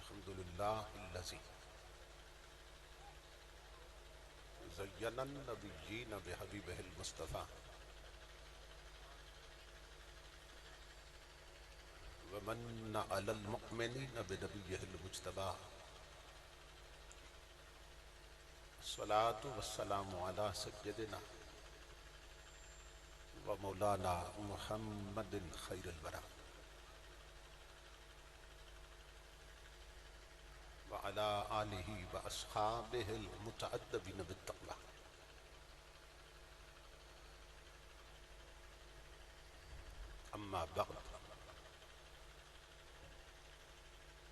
الحمد لله الذي زين النبيين بحبيبه المصطفى ومن على المؤمنين بنبيه المجتبى الصلاة والسلام على سيدنا ومولانا محمد خير الورى وعلى آله وأصحابه المتأدبين بالتقوى. أما بعد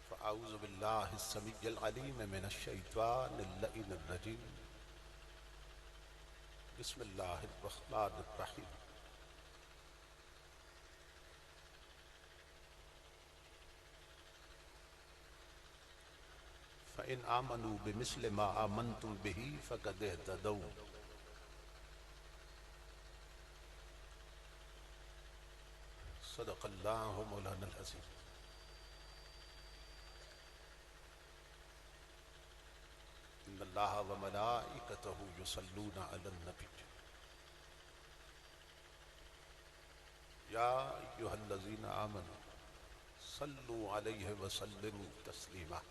فأعوذ بالله السميع العليم من الشيطان اللئيم الرجيم. بسم الله الرحمن الرحيم. فإن آمنوا بمثل ما آمنتم به فقد اهتدوا. صدق الله مولانا العظيم. إن الله وملائكته يصلون على النبي يا أيها الذين آمنوا صلوا عليه وسلموا تسليما.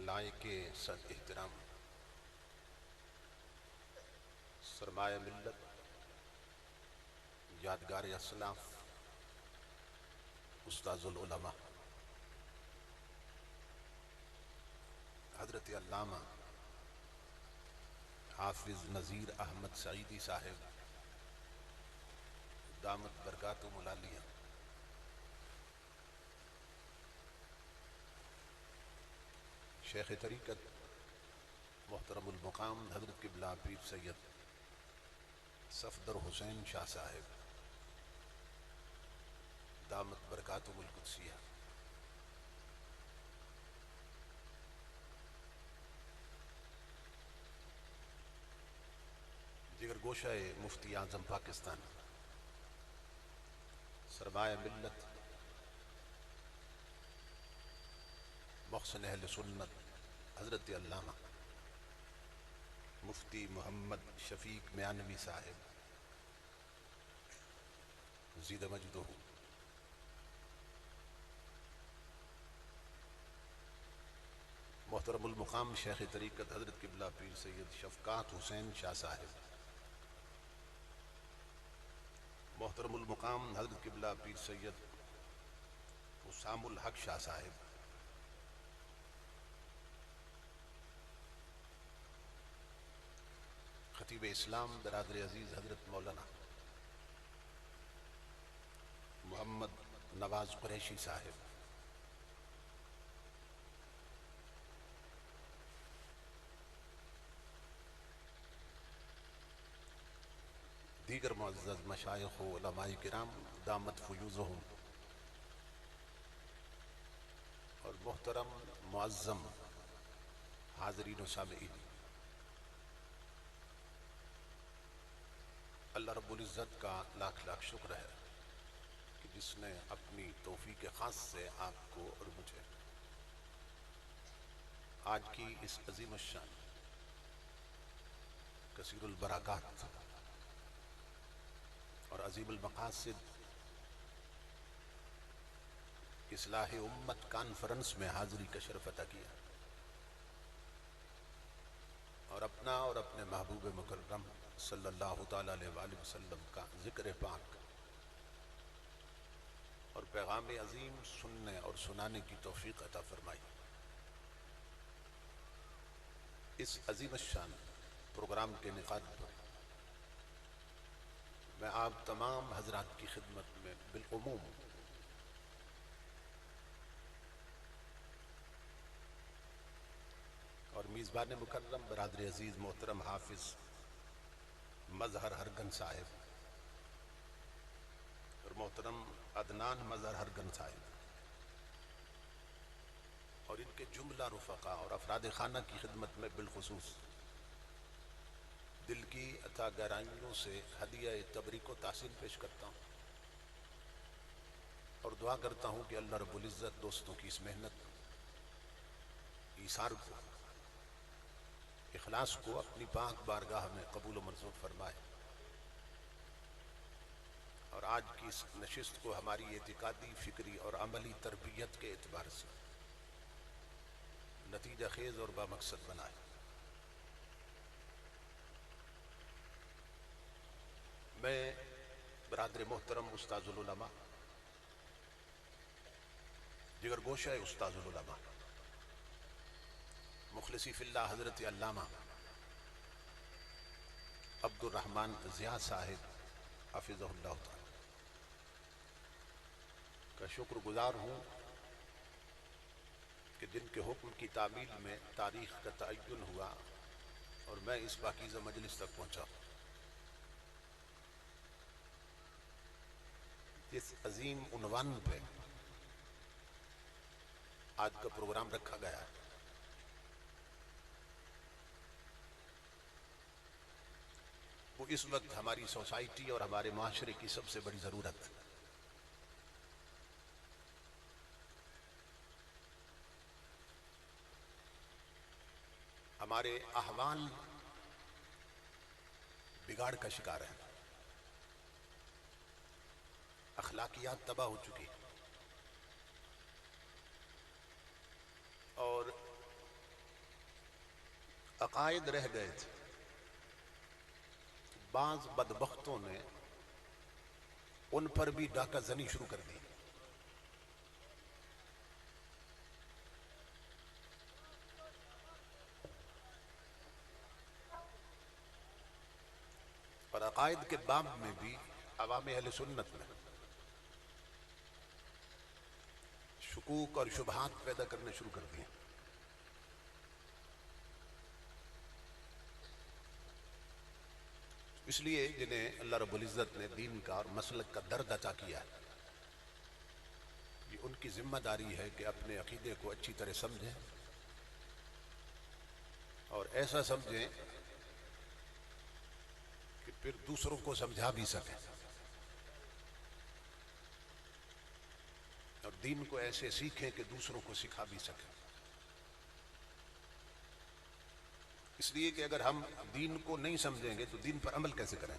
لائق صد احترام سرمایہ ملت، یادگار اسلاف، استاذ العلماء حضرت علامہ حافظ نذیر احمد سعیدی صاحب دامت برکاتہم العالیہ، شیخ طریقت محترم المقام حضرت قبلہ پیر سید صفدر حسین شاہ صاحب دامت برکاتہم القدسیہ، دیگر گوشہ مفتی اعظم پاکستان، سرمایہ ملت، محسن اہل سنت حضرت علامہ مفتی محمد شفیق میانوی صاحب زید مجدہ، محترم المقام شیخ طریقت حضرت قبلہ پیر سید شفقات حسین شاہ صاحب، محترم المقام حضرت قبلہ پیر سید حسام الحق شاہ صاحب، خطیب اسلام برادر عزیز حضرت مولانا محمد نواز قریشی صاحب، دیگر معزز مشائخ و علماء کرام دامت فیوزہم، اور محترم معظم حاضرین و سامعین، اللہ رب العزت کا لاکھ لاکھ شکر ہے کہ جس نے اپنی توفیق خاص سے آپ کو اور مجھے آج کی اس عظیم الشان کثیر البرکات اور عظیم المقاصد اصلاح امت کانفرنس میں حاضری کا شرف عطا کیا، اور اپنا اور اپنے محبوب مکرم صلی اللہ تعالیٰ علیہ وآلہ وسلم کا ذکر پاک اور پیغام عظیم سننے اور سنانے کی توفیق عطا فرمائی۔ اس عظیم الشان پروگرام کے انعقاد پر میں آپ تمام حضرات کی خدمت میں بالعموم اور میزبان مکرم برادر عزیز محترم حافظ مظہر ہرگن صاحب اور محترم عدنان مظہر ہرگن صاحب اور ان کے جملہ رفقا اور افراد خانہ کی خدمت میں بالخصوص دل کی عطا گہرائیوں سے ہدیہ تبریک و تحسین پیش کرتا ہوں اور دعا کرتا ہوں کہ اللہ رب العزت دوستوں کی اس محنت ایثار کو اخلاص کو اپنی پاک بارگاہ میں قبول و منظور فرمائے اور آج کی اس نشست کو ہماری اعتقادی فکری اور عملی تربیت کے اعتبار سے نتیجہ خیز اور بامقصد بنائے۔ میں برادر محترم استاذ العلماء جگر گوشہ استاذ العلماء مخلصی فی اللہ حضرت علامہ عبد الرحمن ضیاء صاحب حافظہ اللہ تعالی کا شکر گزار ہوں کہ جن کے حکم کی تعمیل میں تاریخ کا تعین ہوا اور میں اس پاکیزہ مجلس تک پہنچا ہوں۔ اس عظیم عنوان پہ آج کا پروگرام رکھا گیا ہے، وہ اس وقت ہماری سوسائٹی اور ہمارے معاشرے کی سب سے بڑی ضرورت ہے۔ ہمارے احوال بگاڑ کا شکار ہیں، اخلاقیات تباہ ہو چکی اور عقائد رہ گئے تھے۔ بعض بدبختوں نے ان پر بھی ڈاکہ زنی شروع کر دی۔ اور عقائد کے باب میں بھی عوام اہل سنت میں شکوک اور شبہات پیدا کرنے شروع کر دیے۔ اس لیے جنہیں اللہ رب العزت نے دین کا اور مسلک کا درد عطا کیا ہے، یہ ان کی ذمہ داری ہے کہ اپنے عقیدے کو اچھی طرح سمجھیں اور ایسا سمجھیں کہ پھر دوسروں کو سمجھا بھی سکیں اور دین کو ایسے سیکھیں کہ دوسروں کو سکھا بھی سکیں۔ اس لیے کہ اگر ہم دین کو نہیں سمجھیں گے تو دین پر عمل کیسے کریں؟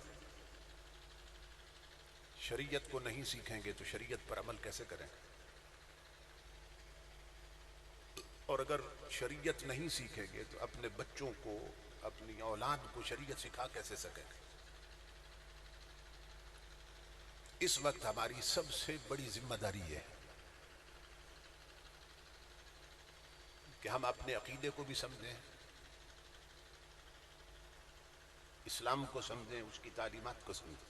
شریعت کو نہیں سیکھیں گے تو شریعت پر عمل کیسے کریں؟ اور اگر شریعت نہیں سیکھیں گے تو اپنے بچوں کو، اپنی اولاد کو شریعت سکھا کیسے سکیں گے؟ اس وقت ہماری سب سے بڑی ذمہ داری یہ ہے کہ ہم اپنے عقیدے کو بھی سمجھیں، اسلام کو سمجھیں، اس کی تعلیمات کو سمجھیں۔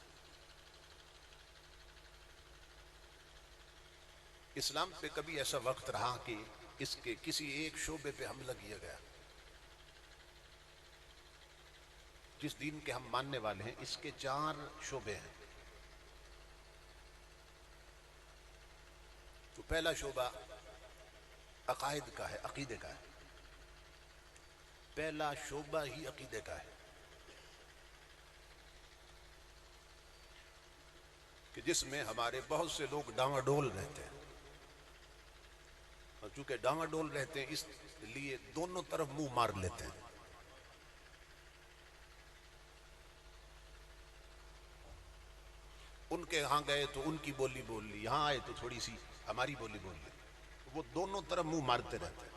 اسلام پہ کبھی ایسا وقت رہا کہ اس کے کسی ایک شعبے پہ حملہ کیا گیا؟ جس دین کے ہم ماننے والے ہیں اس کے 4 شعبے ہیں۔ تو پہلا شعبہ عقائد کا ہے، عقیدے کا ہے۔ پہلا شعبہ ہی عقیدے کا ہے کہ جس میں ہمارے بہت سے لوگ ڈاواں ڈول رہتے ہیں، اور چونکہ ڈاواں ڈول رہتے ہیں اس لیے دونوں طرف منہ مار لیتے ہیں۔ ان کے ہاں گئے تو ان کی بولی بول لی، یہاں آئے تو تھوڑی سی ہماری بولی بول لی، وہ دونوں طرف منہ مارتے رہتے ہیں۔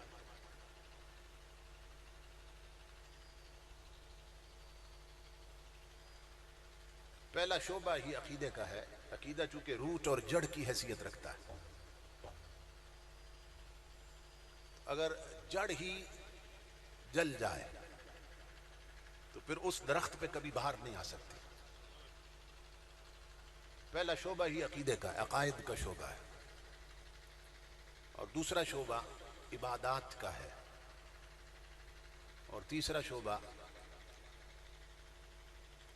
پہلا شعبہ ہی عقیدے کا ہے۔ عقیدہ چونکہ روٹ اور جڑ کی حیثیت رکھتا ہے، اگر جڑ ہی جل جائے تو پھر اس درخت پہ کبھی بہار نہیں آ سکتی۔ پہلا شعبہ ہی عقیدے کا ہے، عقائد کا شعبہ ہے۔ اور دوسرا شعبہ عبادات کا ہے، اور تیسرا شعبہ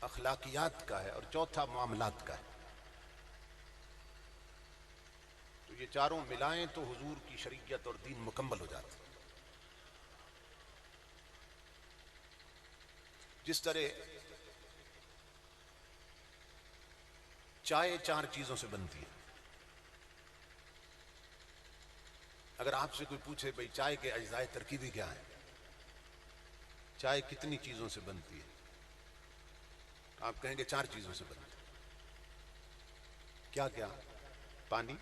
اخلاقیات کا ہے اور چوتھا معاملات کا ہے. تو یہ چاروں ملائیں تو حضور کی شریعت اور دین مکمل ہو جاتا ہے. جس طرح چائے 4 چیزوں سے بنتی ہے. اگر آپ سے کوئی پوچھے بھئی چائے کے اجزاء ترکیبی کیا ہیں، چائے کتنی چیزوں سے بنتی ہے، آپ کہیں گے 4 چیزوں سے بنتی ہے. کیا کیا؟ پانی،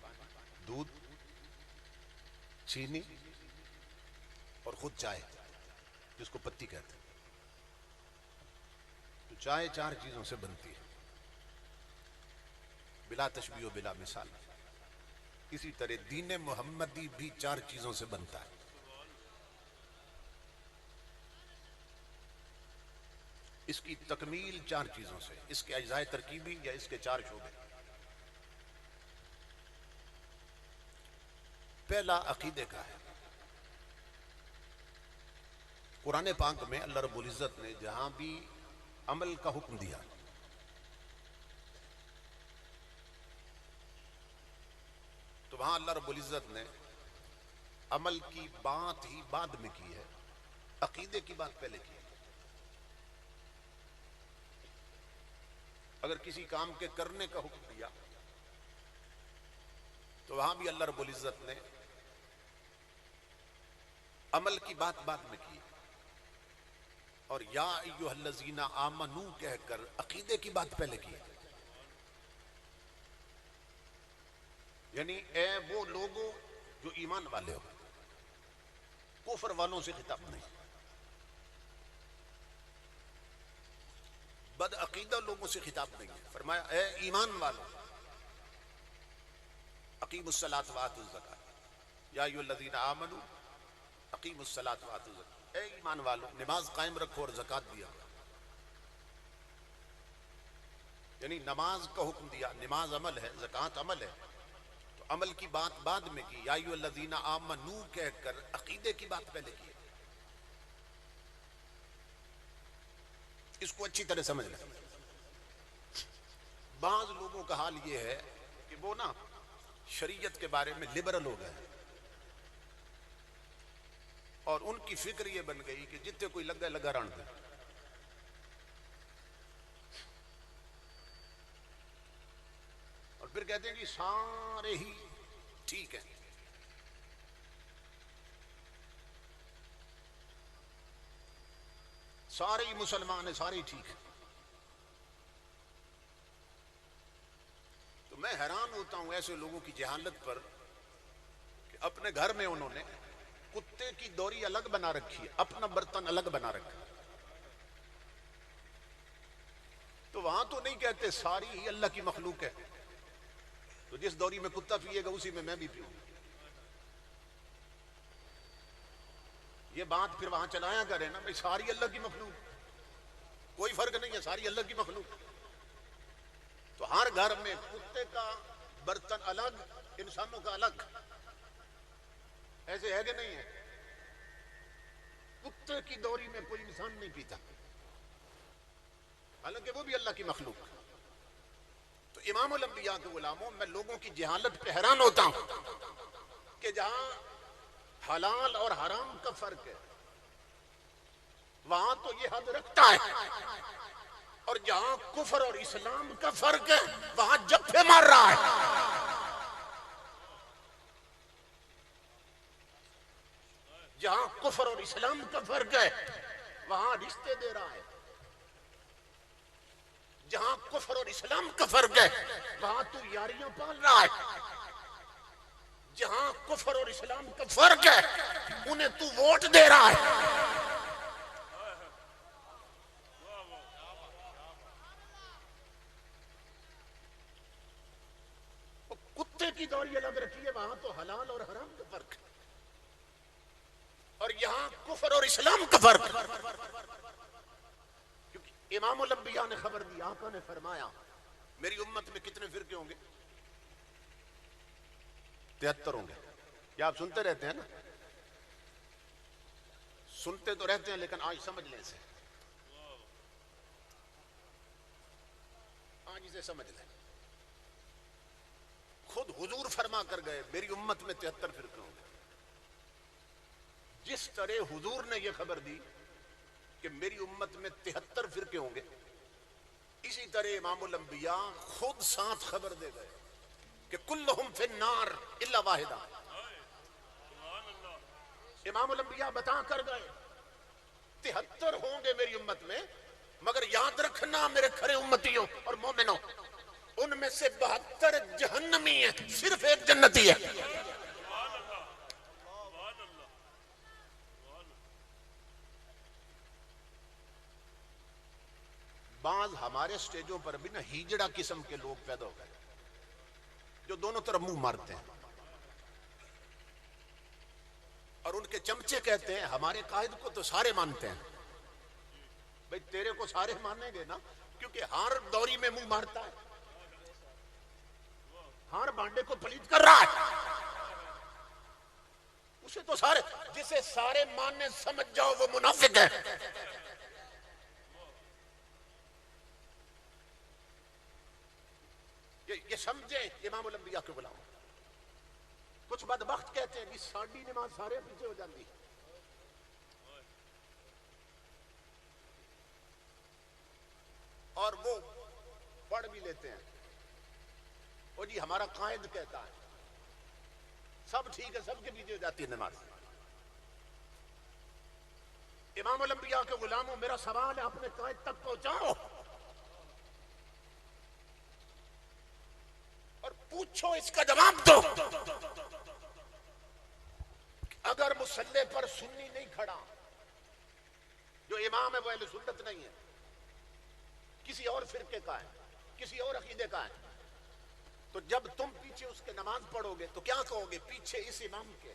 دودھ، چینی اور خود چائے جس کو پتی کہتے ہیں. تو چائے 4 چیزوں سے بنتی ہے بلا تشبیہ و بلا مثال. اسی طرح دین محمدی بھی 4 چیزوں سے بنتا ہے. اس کی تکمیل 4 چیزوں سے، اس کے اجزاء ترکیبی یا اس کے 4 شعبے. پہلا عقیدے کا ہے. قرآن پاک میں اللہ رب العزت نے جہاں بھی عمل کا حکم دیا تو وہاں اللہ رب العزت نے عمل کی بات ہی بعد میں کی ہے، عقیدے کی بات پہلے کی ہے. اگر کسی کام کے کرنے کا حکم دیا تو وہاں بھی اللہ رب العزت نے عمل کی بات بعد میں کی اور یا ایھا الذین آمنو کہہ کر عقیدے کی بات پہلے کی. یعنی اے وہ لوگوں جو ایمان والے ہو، کفر والوں سے خطاب نہیں. بد عقیدہ لوگوں سے خطاب نہیں ہے. فرمایا اے ایمان والو اقیموا الصلاۃ وآتوا الزکاۃ یا ایھا الذین آمنوا اقیموا الصلاۃ وآتوا الزکاۃ. اے ایمان والو نماز قائم رکھو اور زکوٰۃ دیا. یعنی نماز کا حکم دیا، نماز عمل ہے، زکوٰۃ عمل ہے، تو عمل کی بات بعد میں کی. یا ایھا الذین آمنو کہہ کر عقیدے کی بات پہلے کی. اس کو اچھی طرح سمجھ لیں. بعض لوگوں کا حال یہ ہے کہ وہ نا شریعت کے بارے میں لبرل ہو گئے اور ان کی فکر یہ بن گئی کہ جتنے کوئی لگا لگا ران دے. اور پھر کہتے ہیں کہ سارے ہی ٹھیک ہیں. سارے ہی مسلمان ہیں، سارے ہی ٹھیک ہیں. تو میں حیران ہوتا ہوں ایسے لوگوں کی جہالت پر کہ اپنے گھر میں انہوں نے کتے کی دوری الگ بنا رکھی ہے، اپنا برتن الگ بنا رکھا ہے. تو وہاں تو نہیں کہتے ساری ہی اللہ کی مخلوق ہے، تو جس دوری میں کتا پیے گا اسی میں بھی پیوں. یہ بات پھر وہاں چلایا کرے نا بھائی ساری اللہ کی مخلوق، کوئی فرق نہیں ہے، ساری اللہ کی مخلوق. تو ہر گھر میں کتے کا برتن الگ، انسانوں کا الگ. ایسے ہے کہ نہیں ہے؟ کتے کی دوری میں کوئی انسان نہیں پیتا، حالانکہ وہ بھی اللہ کی مخلوق. تو امام الانبیاء کے غلاموں، میں لوگوں کی جہالت پہ حیران ہوتا ہوں کہ جہاں حلال اور حرام کا فرق ہے وہاں تو یہ حد رکھتا ہے، اور جہاں کفر اور اسلام کا فرق ہے وہاں جفے مار رہا ہے. جہاں کفر اور اسلام کا فرق ہے وہاں رشتے دے رہا ہے. جہاں کفر اور اسلام کا فرق ہے وہاں تو یاریاں پال رہا ہے. جہاں کفر اور اسلام کا فرق ہے انہیں تو ووٹ دے رہا ہے. کتے کی دوری الگ رکھی ہے، وہاں تو حلال اور حرام کا فرق ہے، اور یہاں کفر اور اسلام کا فرق. کیونکہ امام الانبیاء نے خبر دی، آقا نے فرمایا میری امت میں کتنے فرقے ہوں گے؟ 73 ہوں گے. کیا آپ سنتے رہتے ہیں نا؟ سنتے تو رہتے ہیں لیکن آج سمجھ لیں اسے. معنی سے سمجھ لیں. خود حضور فرما کر گئے میری امت میں 73 فرقے ہوں گے. جس طرح حضور نے یہ خبر دی کہ میری امت میں 73 فرقے ہوں گے، اسی طرح امام الانبیاء خود ساتھ خبر دے گئے کہ کلہم فی النار الا واحدہ. امام الانبیاء بتا کر گئے 73 ہوں گے میری امت میں، مگر یاد رکھنا میرے کھرے امتیوں اور مومنوں، ان میں سے 72 جہنمی ہیں، صرف ایک جنتی ہے. بعض ہمارے سٹیجوں پر بھی نا ہیجڑا قسم کے لوگ پیدا ہو گئے جو دونوں طرف منہ مارتے ہیں، اور ان کے چمچے کہتے ہیں ہمارے قائد کو تو سارے مانتے ہیں. بھئی تیرے کو سارے مانیں گے نا، کیونکہ ہر دوری میں منہ مارتا ہے، ہر بانڈے کو پلیت کر رہا ہے، اسے تو سارے، جسے سارے ماننے سمجھ جاؤ وہ منافق ہے. یہ سمجھیں امام الانبیاء کے غلام. کچھ بدبخت کہتے ہیں کہ ساڑھی نماز سارے پیچھے ہو جاتی ہے، اور وہ پڑھ بھی لیتے ہیں وہ جی ہمارا قائد کہتا ہے سب ٹھیک ہے، سب کے پیچھے ہو جاتی ہے نماز. امام الانبیاء کے غلاموں، میرا سوال ہے اپنے قائد تک پہنچاؤ اور پوچھو، اس کا جواب دو. اگر مصلی پر سنی نہیں کھڑا، جو امام ہے وہ اہل سنت نہیں ہے، کسی اور فرقے کا ہے، کسی اور عقیدے کا ہے، تو جب تم پیچھے اس کے نماز پڑھو گے تو کیا کہو گے؟ پیچھے اس امام کے.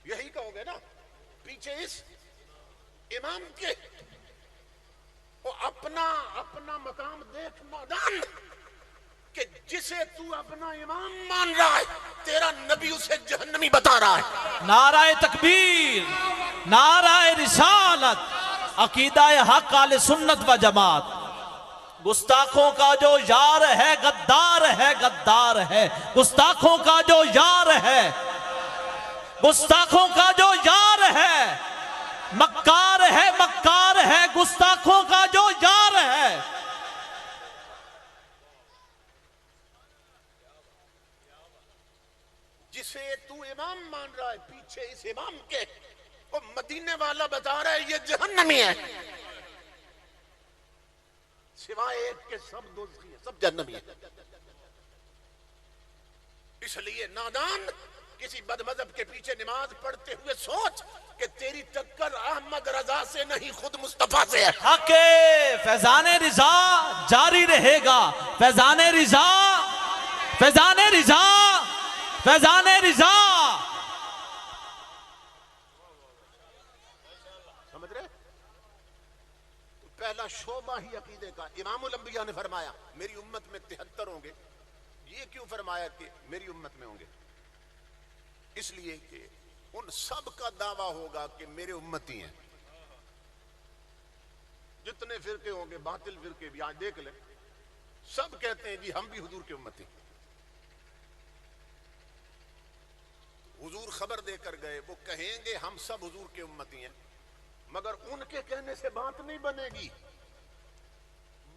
یہی کہو گے نا، پیچھے اس امام کے. وہ اپنا مقام دیکھ نادان کہ جسے تو اپنا امام مان رہا ہے تیرا نبی اسے جہنمی بتا رہا ہے. نعرہ تکبیر، نعرہ رسالت، عقیدہ حق اہل سنت و جماعت. گستاخوں کا جو یار ہے غدار ہے، غدار ہے. گستاخوں کا جو یار ہے، گستاخوں کا جو یار ہے، مکار ہے، مکار ہے. گستاخوں کا جو یار ہے. جسے تو امام مان رہا ہے پیچھے اس امام کے وہ مدینے والا بتا رہا ہے یہ جہنمی ہے. سوائے ایک کے سب دوزخی ہیں، سب جہنمی ہیں. اس لیے نادان کسی بد مذہب کے پیچھے نماز پڑھتے ہوئے سوچ کہ تیری ٹکر احمد رضا سے نہیں خود مصطفیٰ سے ہے. حق فیضان رضا جاری رہے گا. فیضان رضا، فیضان رضا، فیضان رضا. سمجھ رہے؟ تو پہلا شعبہ ہی عقیدے کا. امام الانبیاء نے فرمایا میری امت میں 73 ہوں گے. یہ کیوں فرمایا کہ میری امت میں ہوں گے؟ اس لیے کہ ان سب کا دعویٰ ہوگا کہ میرے امتی ہیں. جتنے فرقے ہوں گے، باطل فرقے بھی، آج دیکھ لیں، سب کہتے ہیں جی ہم بھی حضور کے امتی. حضور خبر دے کر گئے، وہ کہیں گے ہم سب حضور کے امتی ہیں، مگر ان کے کہنے سے بات نہیں بنے گی.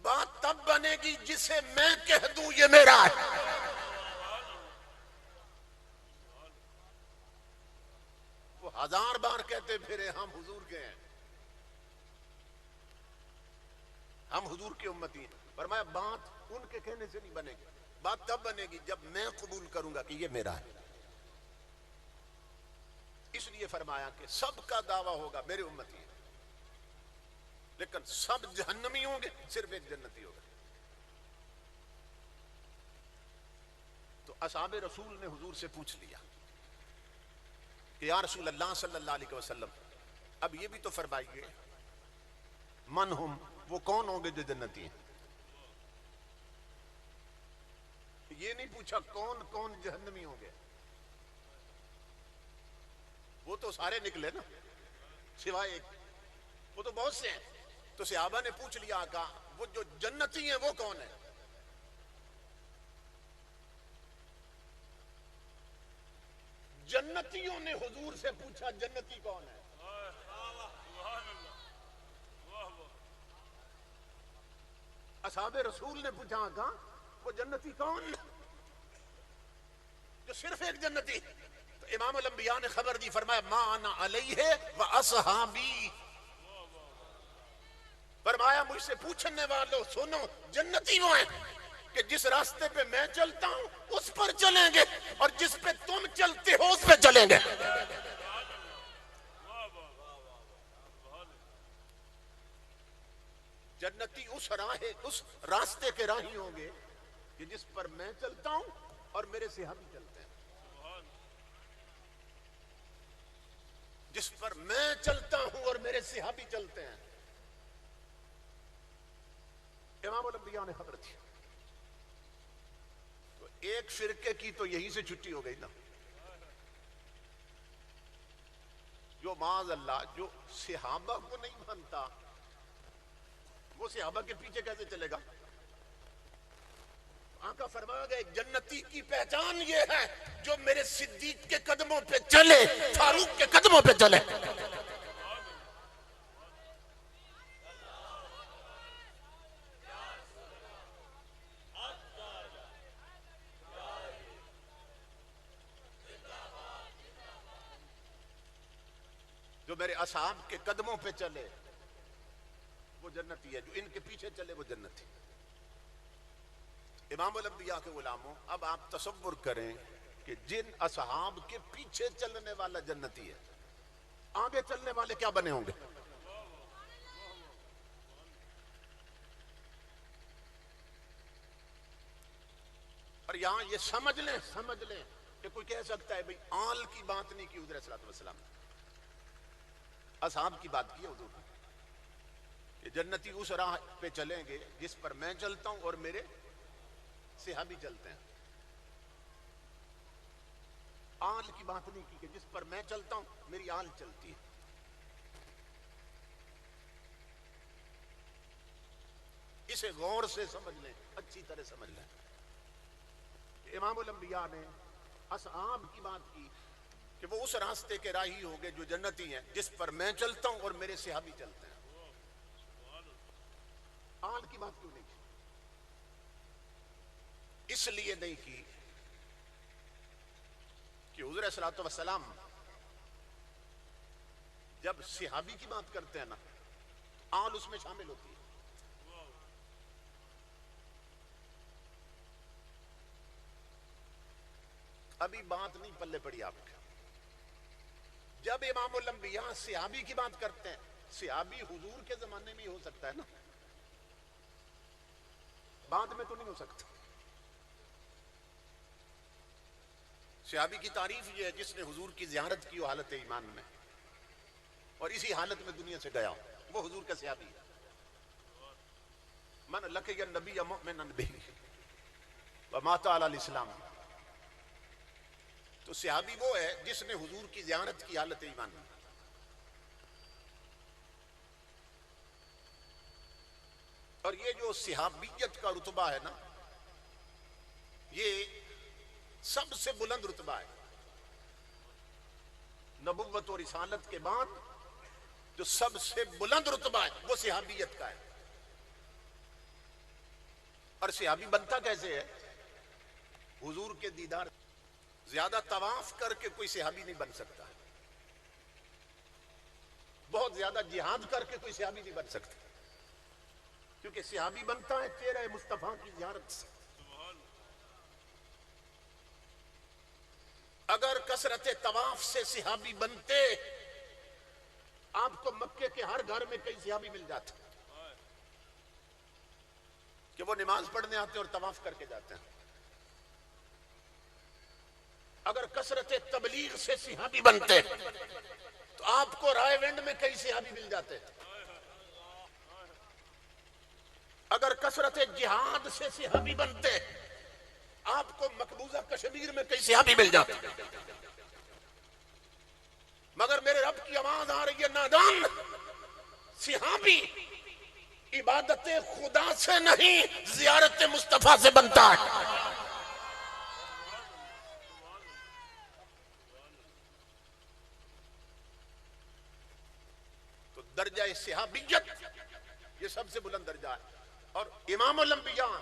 بات تب بنے گی جسے میں کہہ دوں یہ میرا ہے. وہ 1000 بار کہتے پھرے ہم حضور کے ہیں، ہم حضور کے امتی ہیں. فرمایا بات ان کے کہنے سے نہیں بنے گی، بات تب بنے گی جب میں قبول کروں گا کہ یہ میرا ہے. اس لیے فرمایا کہ سب کا دعویٰ ہوگا میرے امتی ہیں، لیکن سب جہنمی ہوں گے، صرف ایک جنتی ہوگا. تو اصحاب رسول نے حضور سے پوچھ لیا کہ یا رسول اللہ صلی اللہ علیہ وسلم اب یہ بھی تو فرمائیے من ہم، وہ کون ہوں گے جو جنتی ہیں. یہ نہیں پوچھا کون کون جہنمی ہوں گے، وہ تو سارے نکلے نا سوائے ایک، وہ تو بہت سے ہیں. تو صحابہ نے پوچھ لیا آقا وہ جو جنتی ہیں وہ کون ہے؟ جنتیوں نے حضور سے پوچھا جنتی کون ہے؟ اصحاب رسول نے پوچھا آقا وہ جنتی کون ہے جو صرف ایک جنتی؟ تو امام الانبیاء نے خبر دی، فرمایا ما انا علیہ و اصحابی، فرمایا مجھ سے پوچھنے والوں سنو، جنتی وہ ہیں کہ جس راستے پہ میں چلتا ہوں اس پر چلیں گے، اور جس پہ تم چلتے ہو اس پہ چلیں گے۔ جنتی اس راستے کے راہی ہوں گے کہ جس پر میں چلتا ہوں اور میرے صحابی چلتے ہیں، جس پر میں چلتا ہوں اور میرے صحابی چلتے ہیں۔ امام الانبیاء نے خبر دی، تو ایک فرقے کی تو یہی سے چھٹی ہو گئی نا، جو معاذ اللہ جو صحابہ کو نہیں مانتا وہ صحابہ کے پیچھے کیسے چلے گا؟ آقا فرمایا گیا جنتی کی پہچان یہ ہے جو میرے صدیق کے قدموں پہ چلے، فاروق کے قدموں پہ چلے۔ جو میرے اصحاب کے قدموں پہ چلے وہ جنتی ہے، جو ان کے پیچھے چلے وہ جنتی۔ امام الانبیاء کے غلاموں، اب آپ تصور کریں کہ جن اصحاب کے پیچھے چلنے والا جنتی ہے، آگے چلنے والے کیا بنے ہوں گے؟ اور یہاں یہ سمجھ لیں کہ کوئی کہہ سکتا ہے بھئی آل کی بات نہیں کی حضور صلی اللہ علیہ وسلم، اصحاب کی بات کی حضور نے کہ جنتی اس راہ پہ چلیں گے جس پر میں چلتا ہوں اور میرے صحابی چلتے ہیں۔ آل کی بات نہیں کی کہ جس پر میں چلتا ہوں میری آل چلتی ہے۔ اسے غور سے سمجھ لیں، اچھی طرح سمجھ لیں۔ امام الانبیاء نے اصحاب کی بات کی کہ وہ اس راستے کے راہی ہوں گے جو جنتی ہیں، جس پر میں چلتا ہوں اور میرے صحابی چلتے ہیں۔ آل کی بات کیوں نہیں کی؟ اس لیے نہیں کی کہ حضور صلی اللہ علیہ وسلم جب صحابی کی بات کرتے ہیں نا، آل اس میں شامل ہوتی ہے۔ ابھی بات نہیں پلے پڑی آپ کے۔ جب امام الانبیاء صحابی کی بات کرتے ہیں، صحابی حضور کے زمانے میں ہی ہو سکتا ہے نا، بعد میں تو نہیں ہو سکتا۔ صحابی کی تعریف یہ ہے جس نے حضور کی زیارت کی وہ حالت ایمان میں، اور اسی حالت میں دنیا سے گیا، وہ حضور کا صحابی ہے۔ من لقی النبی مؤمنا بہ ومات علی الاسلام، تو صحابی وہ ہے جس نے حضور کی زیارت کی حالت ایمان میں۔ اور یہ جو صحابیت کا رتبہ ہے نا، یہ سب سے بلند رتبہ ہے۔ نبوت اور رسالت کے بعد جو سب سے بلند رتبہ ہے وہ صحابیت کا ہے۔ اور صحابی بنتا کیسے ہے؟ حضور کے دیدار، زیادہ طواف کر کے کوئی صحابی نہیں بن سکتا، بہت زیادہ جہاد کر کے کوئی صحابی نہیں بن سکتا، کیونکہ صحابی بنتا ہے چہرہ مصطفیٰ کی زیارت سے۔ اگر کثرت طواف سے صحابی بنتے، آپ کو مکے کے ہر گھر میں کئی صحابی مل جاتے کہ وہ نماز پڑھنے آتے اور طواف کر کے جاتے ہیں۔ اگر کثرت تبلیغ سے صحابی بنتے تو آپ کو رائے ونڈ میں کئی صحابی مل جاتے۔ اگر کثرت جہاد سے صحابی بنتے آپ کو مقبوضہ کشمیر میں کئی صحابی مل جاتے۔ مگر میرے رب کی آواز آ رہی ہے، نادان، صحابی عبادت خدا سے نہیں زیارت مصطفیٰ سے بنتا ہے. تو درجہ صحابیت یہ سب سے بلند درجہ ہے. اور امام الانبیاء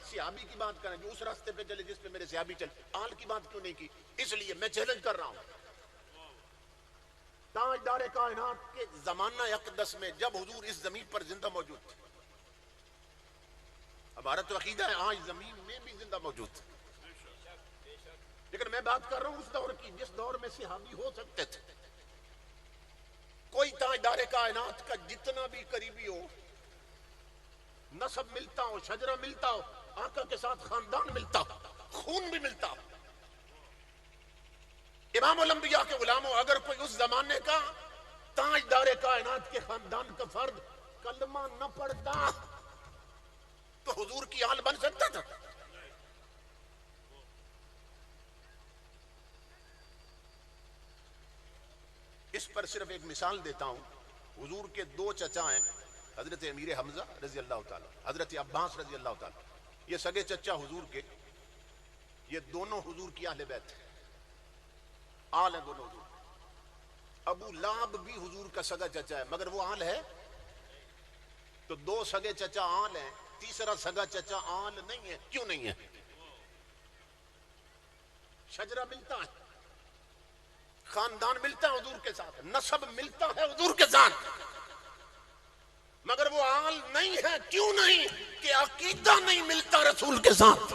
صحابی کی بات کریں جو اس راستے پہ چلے جس پہ میرے صحابی چلے، آل کی بات کیوں نہیں کی؟ اس لیے میں چیلنج کر رہا ہوں، تاجدار کائنات کے زمانہ اقدس میں جب حضور اس زمین پر زندہ موجود تھے، ہمارا تو عقیدہ ہے آج زمین میں بھی زندہ موجود تھے، لیکن میں بات کر رہا ہوں اس دور کی جس دور میں صحابی ہو سکتے تھے. کوئی تاجدار کائنات کا جتنا بھی قریبی ہو، نسب ملتا ہو، شجرہ ملتا ہو، آقا کے ساتھ خاندان ملتا ہو، خون بھی ملتا ہو، امام الانبیاء کے غلاموں اگر کوئی اس زمانے کا تاجدار کائنات کے خاندان کا فرد کلمہ نہ پڑھتا تو حضور کی آل بن سکتا تھا؟ اس پر صرف ایک مثال دیتا ہوں. حضور کے دو چچا ہیں، حضرت امیر حمزہ رضی اللہ تعالیٰ، حضرت عباس رضی اللہ تعالیٰ. یہ سگے چچا حضور کے، یہ دونوں حضور کی اہل بیت ہیں، آل ہیں دونوں حضور. ابو لہب بھی حضور کا سگا چچا ہے مگر وہ آل ہے. تو دو سگے چچا آل ہیں، تیسرا سگا چچا آل نہیں ہے. کیوں نہیں ہے؟ شجرہ ملتا ہے، خاندان ملتا ہے حضور کے ساتھ، نسب ملتا ہے حضور کے ساتھ، مگر وہ آل نہیں ہے. کیوں نہیں؟ کہ عقیدہ نہیں ملتا رسول کے ساتھ.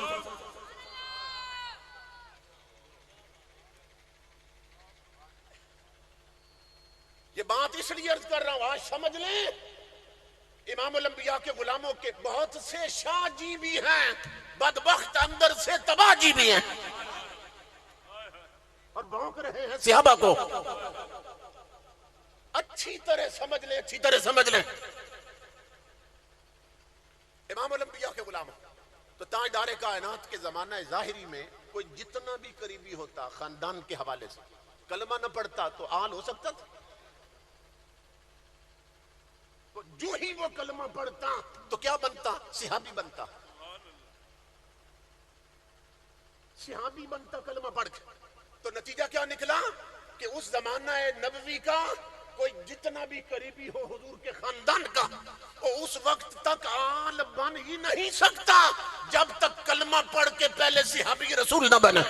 یہ بات اس لیے عرض کر رہا ہوں آج سمجھ لیں، امام الانبیاء کے غلاموں کے بہت سے شاہ جی بھی ہیں، بدبخت اندر سے تباہ جی بھی ہیں، اور بھونک رہے ہیں صحابہ کو. اچھی طرح سمجھ لیں، اچھی طرح سمجھ لیں. امام الانبیاء کے غلاموں تو تاجدار کائنات کے زمانہ ظاہری میں کوئی جتنا بھی قریبی ہوتا خاندان کے حوالے سے کلمہ نہ پڑھتا تو آل ہو سکتا تھا. تو جو ہی وہ کلمہ پڑھتا تو کیا بنتا؟ صحابی بنتا. صحابی بنتا کلمہ پڑھ کے. تو نتیجہ کیا نکلا کہ اس زمانہ نبوی کا کوئی جتنا بھی قریبی ہو حضور کے خاندان کا، وہ اس وقت تک آل بن ہی نہیں سکتا جب تک کلمہ پڑھ کے پہلے صحابی رسول نہ بنے.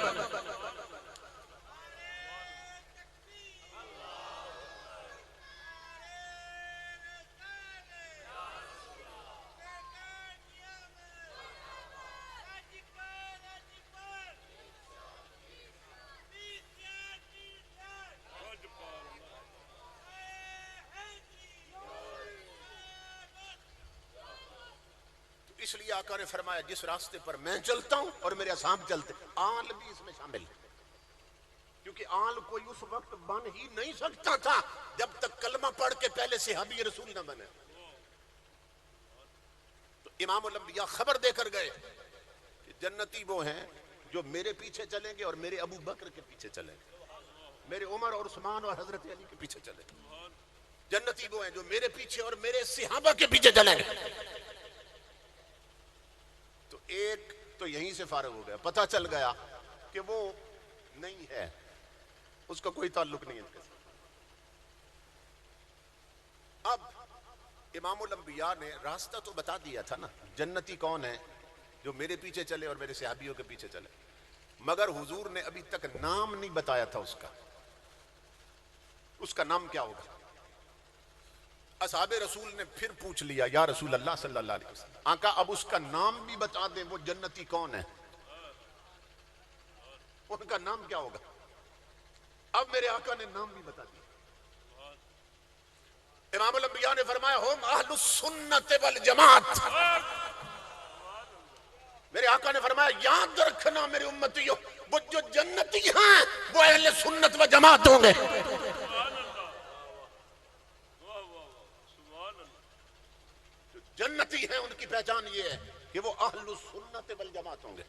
اس لیے آقا نے فرمایا جس راستے پر میں چلتا ہوں اور میرے اصحاب چلتے، آل بھی اس میں شامل ہے، کیونکہ آل کوئی اس وقت بن ہی نہیں سکتا تھا جب تک کلمہ پڑھ کے پہلے صحابی رسول نہ بنے. تو امام الانبیاء خبر دے کر گئے کہ جنتی وہ ہیں جو میرے پیچھے چلیں گے اور میرے ابو بکر کے پیچھے چلیں گے، میرے عمر اور عثمان اور حضرت علی کے پیچھے چلیں گے. جنتی وہ ہیں جو میرے پیچھے اور میرے صحابہ کے پیچھے چلیں گے. تو ایک تو یہیں سے فارغ ہو گیا، پتہ چل گیا کہ وہ نہیں ہے، اس کا کوئی تعلق نہیں ہے. اب امام الانبیاء نے راستہ تو بتا دیا تھا نا، جنتی کون ہے؟ جو میرے پیچھے چلے اور میرے صحابیوں کے پیچھے چلے. مگر حضور نے ابھی تک نام نہیں بتایا تھا اس کا نام کیا ہوگا. اصحاب رسول نے پھر پوچھ لیا یا رسول اللہ صلی اللہ علیہ وسلم، آقا اب اس کا نام بھی بتا دیں، وہ جنتی کون ہے، ان کا نام کیا ہوگا. اب میرے آقا نے نام بھی بتا دیا. امام الانبیاء نے فرمایا ہم اہل السنت والجماعت. میرے آقا نے فرمایا یاد رکھنا میرے امتیوں، وہ جو جنتی ہیں وہ اہل سنت و جماعت ہوں گے. جنتی ہیں ان کی پہچان یہ ہے کہ وہ اہل سنت والجماعت ہوں گے،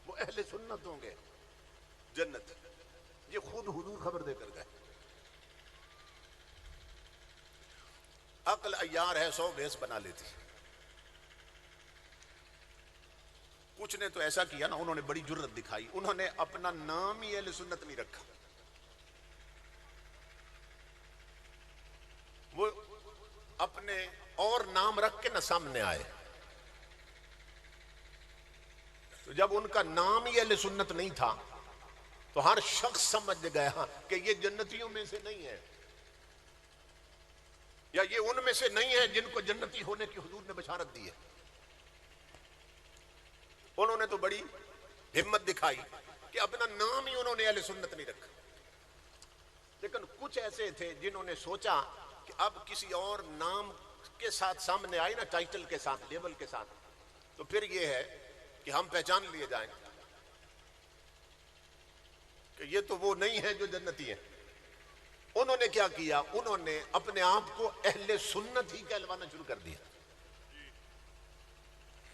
وہ اہل سنت ہوں گے. جنت یہ خود حضور خبر دے کر گئے. عقل عیار ہے 100 بھینس بنا لیتی. کچھ نے تو ایسا کیا نا, انہوں نے بڑی جرت دکھائی, انہوں نے اپنا نام ہی اہل سنت نہیں رکھا. وہ اپنے اور نام رکھ کے نہ سامنے آئے. تو جب ان کا نام ہی اہل سنت نہیں تھا تو ہر شخص سمجھ گیا کہ یہ جنتیوں میں سے نہیں ہے, یا یہ ان میں سے نہیں ہے جن کو جنتی ہونے کی حضور نے بشارت دی ہے. انہوں نے تو بڑی ہمت دکھائی کہ اپنا نام ہی انہوں نے اہل سنت نہیں رکھا. لیکن کچھ ایسے تھے جنہوں نے سوچا کہ اب کسی اور نام کے ساتھ سامنے آئے نا, ٹائٹل کے ساتھ, لیبل کے ساتھ, تو پھر یہ ہے کہ ہم پہچان لیے جائیں کہ یہ تو وہ نہیں ہے جو جنتی ہیں. انہوں نے کیا کیا, انہوں نے اپنے آپ کو اہل سنت ہی کہلوانا شروع کر دیا.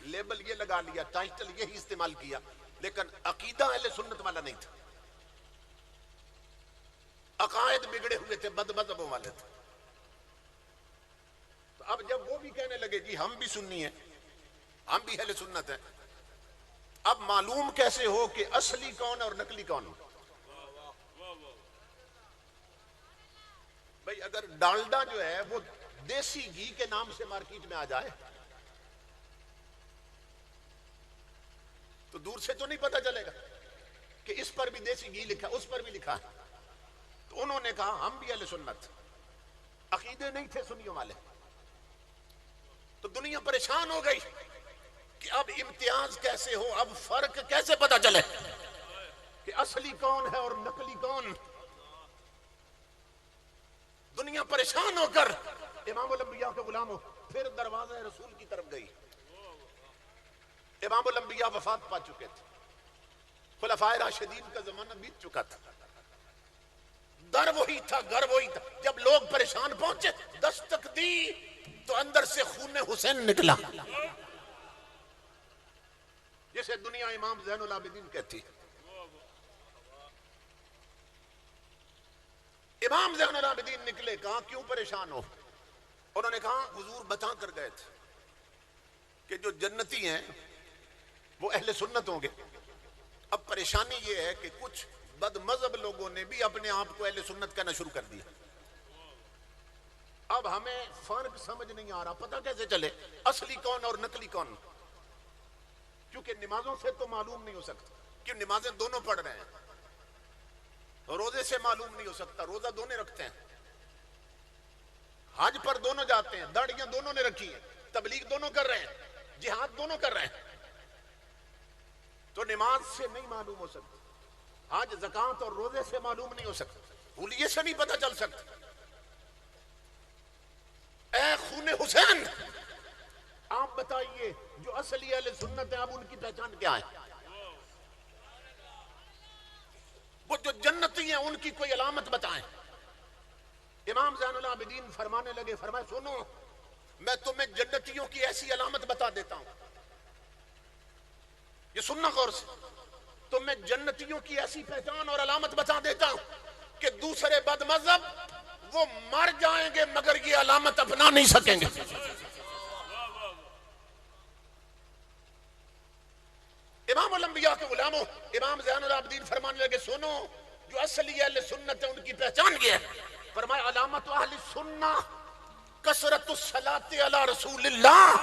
لیبل یہ لگا لیا, ٹائٹل یہی استعمال کیا, لیکن عقیدہ اہل سنت والا نہیں تھا. عقائد بگڑے ہوئے تھے, بد مذہبوں والے تھے. تو اب جب وہ بھی کہنے لگے جی ہم بھی سنی ہیں, ہم بھی اہل سنت ہیں, اب معلوم کیسے ہو کہ اصلی کون اور نقلی کون؟ بھئی اگر ڈالڈا جو ہے وہ دیسی گھی کے نام سے مارکیٹ میں آ جائے تو دور سے تو نہیں پتا چلے گا کہ اس پر بھی دیسی گھی لکھا, اس پر بھی لکھا ہے. تو انہوں نے کہا ہم بھی اہل سنت. عقیدے نہیں تھے سنیوں والے. تو دنیا پریشان ہو گئی کہ اب امتیاز کیسے ہو, اب فرق کیسے پتا چلے کہ اصلی کون ہے اور نقلی کون. دنیا پریشان ہو کر امام الانبیاء کے غلاموں پھر دروازہ رسول کی طرف گئی. امام الانبیاء وفات پا چکے تھے, خلفائے راشدین کا زمانہ بیت چکا تھا, در وہی تھا, گھر وہی تھا. جب لوگ پریشان پہنچے, دستک دی تو اندر سے خون حسین نکلا, جسے دنیا امام زین العابدین کہتی. امام زین العابدین نکلے, کہا کیوں پریشان ہو؟ انہوں نے کہا حضور بتا کر گئے تھے کہ جو جنتی ہیں وہ اہل سنت ہوں گے. اب پریشانی یہ ہے کہ کچھ بد مذہب لوگوں نے بھی اپنے آپ کو اہل سنت کہنا شروع کر دیا. اب ہمیں فرق سمجھ نہیں آ رہا, پتہ کیسے چلے اصلی کون اور نقلی کون؟ کیونکہ نمازوں سے تو معلوم نہیں ہو سکتا کہ نمازیں دونوں پڑھ رہے ہیں, روزے سے معلوم نہیں ہو سکتا روزہ دونوں رکھتے ہیں, حج پر دونوں جاتے ہیں, داڑیاں دونوں نے رکھی ہیں, تبلیغ دونوں کر رہے ہیں, جہاد دونوں کر رہے ہیں. تو نماز سے نہیں معلوم ہو سکتا, حج زکوٰۃ اور روزے سے معلوم نہیں ہو سکتا, حلیے سے نہیں پتہ چل سکتا. اے خون حسین, آپ بتائیے جو اصلی اہل سنت ہے اب ان کی پہچان کیا ہے؟ وہ جو جنتی ہیں ان کی کوئی علامت بتائیں. امام زین العابدین فرمانے لگے, فرمائے سنو میں تمہیں جنتیوں کی ایسی علامت بتا دیتا ہوں, یہ سننا غور سے, تمہیں جنتیوں کی ایسی پہچان اور علامت بتا دیتا ہوں کہ دوسرے بد مذہب وہ مر جائیں گے مگر یہ علامت اپنا نہیں سکیں گے. امام الانبیاء کے غلاموں امام زین العابدین فرمانے لگے سنو جو اصلی اہل سنت ہے ان کی پہچان یہ ہے. فرمایا علامت اہل سنہ کثرت الصلاۃ علی رسول اللہ.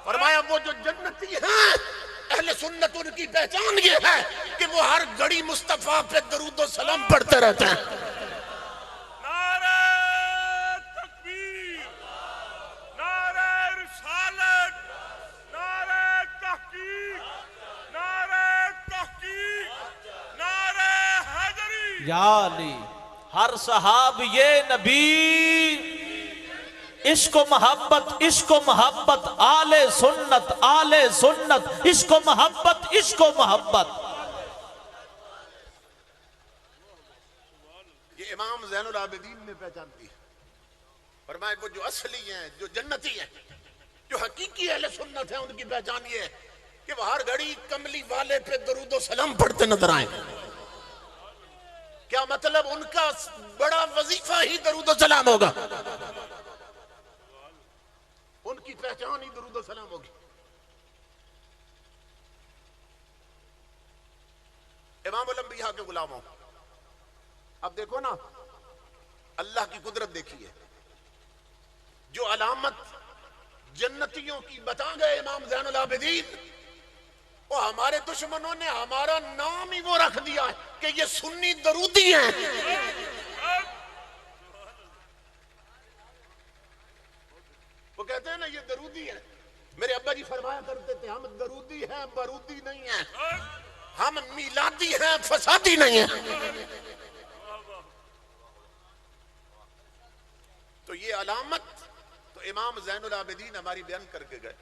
فرمایا وہ جو جنتی ہیں اہل سنت ان کی پہچان یہ ہے کہ وہ ہر گھڑی مصطفیٰ پہ درود و سلام پڑھتے رہتے ہیں. نعرہ تکبیر, نعرہ رسالت, نعرہ تحقیق, نعرہ تحقیق, نعرہ حیدری. یا علی ہر صحاب یہ نبی, عشق و محبت, عشق و محبت, آل سنت, آل سنت, عشق و محبت, عشق و محبت. یہ امام زین العابدین نے پہچان دی. فرمائے وہ جو اصلی ہیں, جو جنتی ہیں, جو حقیقی اہل سنت ہیں ان کی پہچان یہ ہے کہ وہ ہر گھڑی کملی والے پہ درود و سلام پڑھتے نظر آئیں. کیا مطلب؟ ان کا بڑا وظیفہ ہی درود و سلام ہوگا. پہچان ہی درود و سلام ہوگی. امام الانبیاء کے غلاموں، اب دیکھو نا اللہ کی قدرت دیکھیے. جو علامت جنتیوں کی بتا گئے امام زین العابدین، وہ ہمارے دشمنوں نے ہمارا نام ہی وہ رکھ دیا ہے کہ یہ سنی درودی ہیں. وہ کہتے ہیں نا یہ درودی ہیں. میرے ابا جی فرمایا کرتے تھے ہم درودی ہیں برودی نہیں ہیں، ہم میلادی ہیں فسادی نہیں ہیں. تو یہ علامت تو امام زین العابدین ہماری بیان کر کے گئے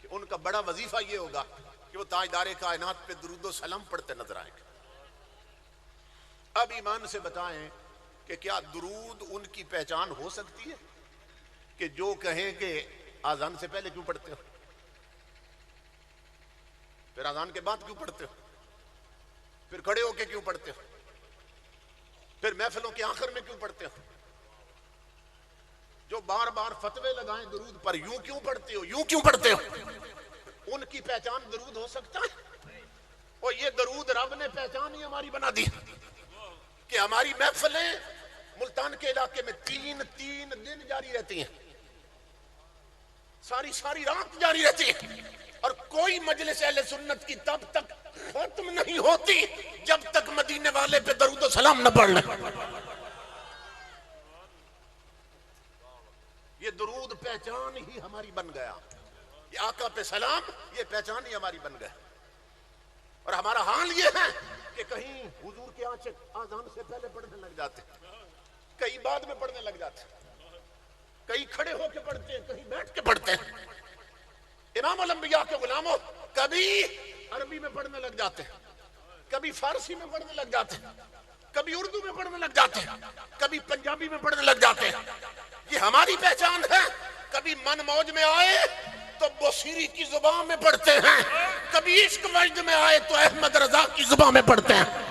کہ ان کا بڑا وظیفہ یہ ہوگا کہ وہ تاجدار کائنات پہ درود و سلام پڑھتے نظر آئیں گے. اب ایمان سے بتائیں کہ کیا درود ان کی پہچان ہو سکتی ہے کہ جو کہیں کہ آذان سے پہلے کیوں پڑھتے ہو، پھر آذان کے بعد کیوں پڑھتے ہو، پھر کھڑے ہو کے کیوں پڑھتے ہو، پھر محفلوں کے آخر میں کیوں پڑھتے ہو، جو بار بار فتوے لگائیں درود پر یوں کیوں پڑھتے ہو، یوں کیوں پڑھتے ہو. ان کی پہچان درود ہو سکتا ہے؟ اور یہ درود رب نے پہچان ہی ہماری بنا دی کہ ہماری محفلیں ملتان کے علاقے میں تین دن جاری رہتی ہیں، ساری رات جاری رہتی ہیں، اور کوئی مجلس اہل سنت کی تب تک ختم نہیں ہوتی جب تک مدینے والے پہ درود و سلام نہ پڑھ لیں. یہ درود پہچان ہی ہماری بن گیا، یہ آقا پہ سلام یہ پہچان ہی ہماری بن گیا. اور ہمارا حال یہ ہے کہ کہیں حضور کے آنچے آذان سے پہلے پڑھنے لگ جاتے، کئی بعد میں پڑھنے لگ جاتے، کئی کھڑے ہو کے پڑھتے ہیں، کہیں بیٹھ کے پڑھتے ہیں. امام الانبیاء کے غلاموں کبھی عربی میں پڑھنے لگ جاتے ہیں، کبھی فارسی میں پڑھنے لگ جاتے ہیں، کبھی اردو میں پڑھنے لگ جاتے ہیں، کبھی پنجابی میں پڑھنے لگ جاتے ہیں. یہ ہماری پہچان ہے. کبھی من موج میں آئے تو بصیری کی زبان میں پڑھتے ہیں، کبھی عشق مجد میں آئے تو احمد رضا کی زبان میں پڑھتے ہیں.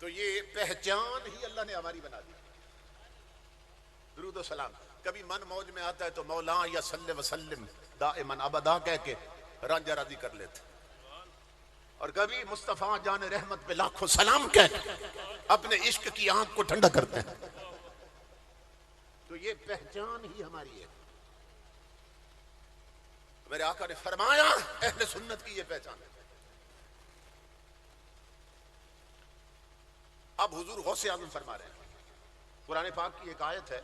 تو یہ پہچان ہی اللہ نے ہماری بنا دی. درود و سلام کبھی من موج میں آتا ہے تو مولا یا صلی وسلم دائما ابدا کہہ کے رانجہ راضی کر لیتے، اور کبھی مصطفیٰ جان رحمت پہ لاکھوں سلام کہہ اپنے عشق کی آنکھ کو ٹھنڈا کرتے ہیں. تو یہ پہچان ہی ہماری ہے. میرے آقا نے فرمایا اہل سنت کی یہ پہچان ہے. اب حضور غوث اعظم فرما رہے ہیں. قرآن پاک کی ایک آیت ہے،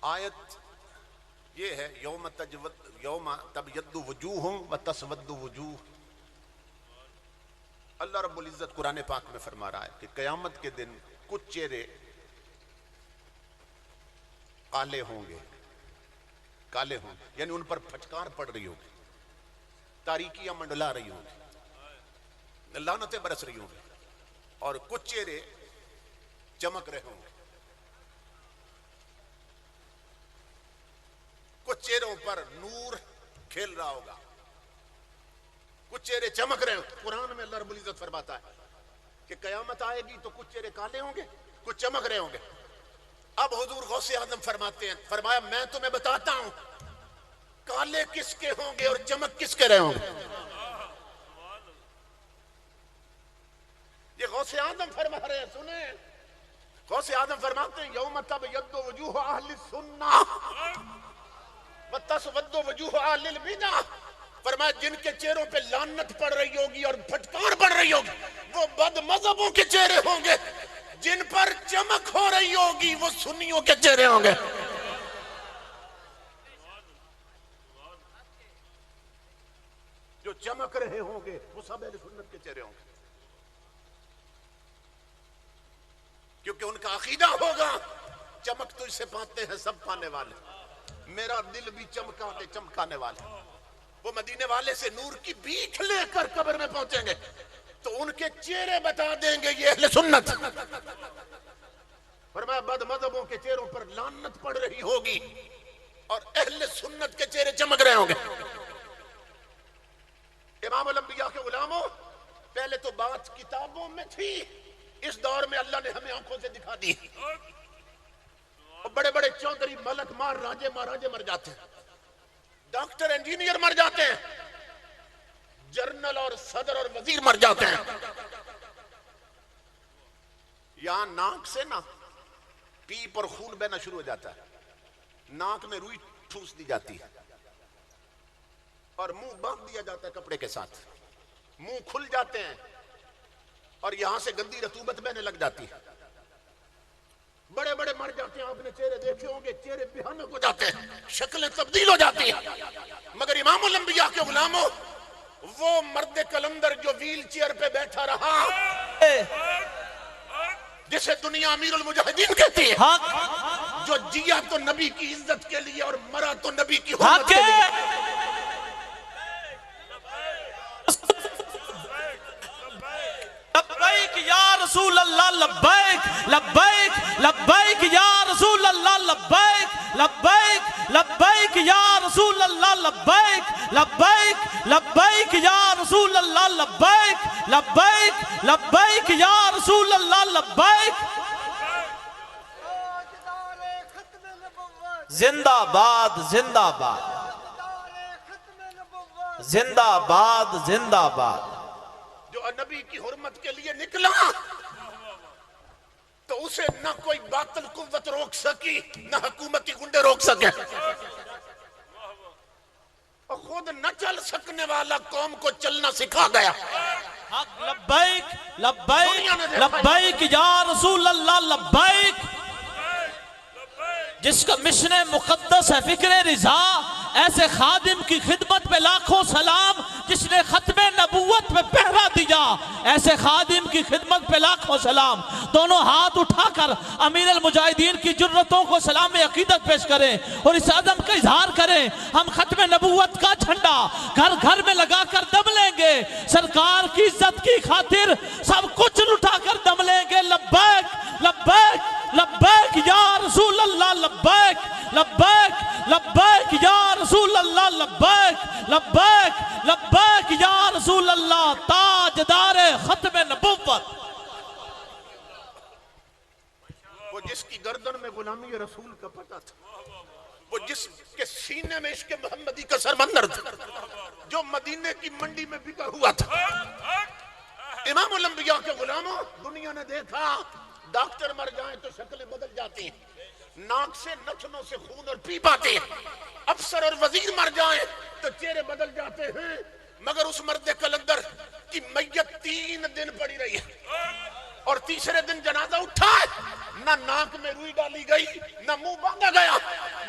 آیت یہ ہے یوم تبیض وجوہ وتسود وجوہ. اللہ رب العزت قرآن پاک میں فرما رہا ہے کہ قیامت کے دن کچھ چہرے کالے ہوں گے، یعنی ان پر پھٹکار پڑ رہی ہوگی، تاریکیاں منڈلا رہی ہوں گی، لعنتیں برس رہی ہوں گی، اور کچھ چہرے چمک رہے ہوں گے. کچھ چہروں پر نور کھیل رہا ہوگا، کچھ چہرے چمک رہے ہوں. قرآن میں اللہ رب العزت فرماتا ہے کہ قیامت آئے گی تو کچھ چہرے کالے ہوں گے، کچھ چمک رہے ہوں گے. اب حضور غوث اعظم فرماتے ہیں، فرمایا میں تمہیں بتاتا ہوں کالے کس کے ہوں گے اور چمک کس کے رہے ہوں گے. یہ غوث اعظم فرما رہے ہیں، سنیں. غوث اعظم فرماتے ہیں یوم تبیض وجوہ اہل السنہ وتسود وجوہ اہل البدع. فرمایا جن کے چہروں پہ لعنت پڑ رہی ہوگی اور پھٹکار پڑ رہی ہوگی وہ بد مذہبوں کے چہرے ہوں گے، جن پر چمک ہو رہی ہوگی وہ سنیوں کے چہرے ہوں گے. جو چمک رہے ہوں گے وہ سب اہل سنت کے چہرے ہوں گے، کیونکہ ان کا عقیدہ ہوگا چمک تجھ سے پاتے ہیں سب پانے والے، میرا دل بھی چمکانے والے. وہ مدینے والے سے نور کی بھیک لے کر قبر میں پہنچیں گے تو ان کے چہرے بتا دیں گے یہ اہل سنت. روشنی ہوگی اور اہل سنت کے چہرے چمک رہے ہوں گے. امام الانبیاء کے غلاموں، پہلے تو بات کتابوں میں تھی، اس دور میں اللہ نے ہمیں آنکھوں سے دکھا دی. اور بڑے بڑے چودھری، ملک مار، راجے مہاراجے مر جاتے ہیں، ڈاکٹر انجینئر مر جاتے ہیں، جنرل اور صدر اور وزیر مر جاتے ہیں. یہاں ناک سے نا پیپ اور خون بہنا شروع ہو جاتا ہے، ناک میں روئی ٹھوس دی جاتی ہے اور منہ باندھ دیا جاتا ہے کپڑے کے ساتھ، منہ کھل جاتے ہیں اور یہاں سے گندی رطوبت بہنے لگ جاتی ہے. بڑے بڑے مر جاتے ہیں، آپ نے چہرے دیکھے ہوں گے، چہرے بھیانک ہو جاتے ہیں، شکلیں تبدیل ہو جاتی ہیں. مگر امام الانبیاء کے غلاموں، وہ مرد کلندر جو ویل چیئر پہ بیٹھا رہا، جسے دنیا امیر المجاہدین کہتی ہے، جو جیا تو نبی کی عزت کے لیے اور مرا تو نبی کی حرمت کے لیے. لبیک یا رسول اللہ، لبیک لبیک لبیک یا رسول اللہ، لبیک لبیک لبیک یا رسول اللہ، لبیک لبیک لبیک یا رسول اللہ، لبیک لبیک لبیک یا رسول اللہ، لبیک. زندہ باد زندہ باد زندہ باد زندہ باد. جو نبی کی حرمت کے لیے نکلا تو اسے نہ کوئی باطل قوت روک سکی، نہ حکومتی گنڈے روک سکے. اور خود نہ چل سکنے والا قوم کو چلنا سکھا گیا. لبیک لبیک لبیک یا رسول اللہ، لبیک. جس کا مشن مقدس ہے فکر رضا، ایسے خادم کی خدمت پہ لاکھوں سلام. جس نے ختم نبوت پہ پہرا دیا، ایسے خادم کی خدمت پہ لاکھوں سلام. دونوں ہاتھ اٹھا کر امیر المجاہدین کی جرتوں کو سلام عقیدت پیش کریں اور اس عزم کا اظہار کریں. ہم ختم نبوت کا جھنڈا گھر گھر میں لگا کر دم لیں گے، سرکار کی عزت کی خاطر سب کچھ لٹا کر دم لیں گے. لبیک لبیک لبیک یا رسول اللہ، لبیک لبیک لبیک یا رسول اللہ، لبیک لبیک لبیک یا رسول اللہ. تاجدار ختم نبوت، وہ جس کی گردن میں غلامی رسول کا پتہ تھا، وہ جس کے سینے میں عشق محمدی کا سرمندر تھا، جو مدینے کی منڈی میں بکا ہوا تھا. امام الانبیاء کے غلاموں، دنیا نے دیکھا ڈاکٹر مر جائیں تو شکلیں بدل جاتی ہیں، ناک سے نتنوں سے خون اور پیپ آتے ہیں. افسر اور وزیر مر جائیں تو چہرے بدل جاتے ہیں. مگر اس مرد کلندر کی میت 3 دن پڑی رہی ہے اور تیسرے دن جنازہ اٹھا ہے. نہ ناک میں روئی ڈالی گئی، نہ منہ باندھا گیا.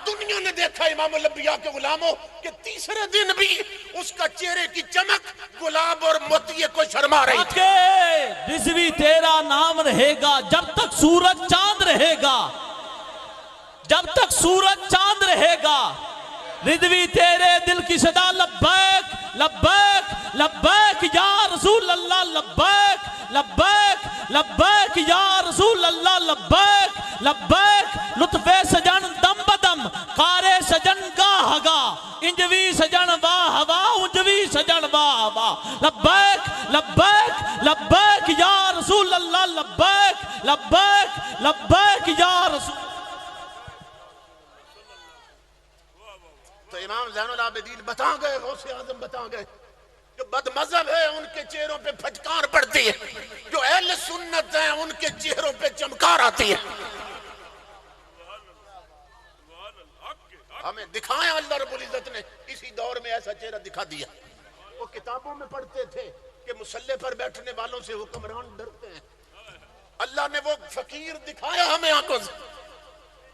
دنیا نے دیکھا امام الانبیاء کے غلاموں کہ تیسرے دن بھی اس کا چہرے کی چمک گلاب اور موتیے کو شرما رہی تھی. رضوی تیرا نام رہے گا جب تک سورج چاند رہے گا، جب تک سورج چاند رہے گا. رضوی تیرے دل کی صدا، لبیک لبیک لبیک یا رسول اللہ، لبیک لبیک لبیک یا رسول اللہ، لبیک لبیک. لطف سجن دم بدم، کارے سجن گاہ گاہ، انجوی سجن واہ واہ، انجوی سجن واہ واہ. لبیک لبیک لبیک یا رسول اللہ، لبیک لبیک لبیک یا رسول. تو امام زین العابدین بتا گئے، غوث اعظم بتا گئے، جو بد مذہب ہے ان کے چہروں پہ پھٹکار پڑتی ہے، جو اہل سنت ہیں ان کے چہروں پہ چمکار آتی ہے. ہمیں دکھایا اللہ رب العزت نے، اسی دور میں ایسا چہرہ دکھا دیا. وہ کتابوں میں پڑھتے تھے کہ مسلح پر بیٹھنے والوں سے حکمران ڈرتے ہیں. اللہ نے وہ فقیر دکھایا ہمیں آنکھوں سے.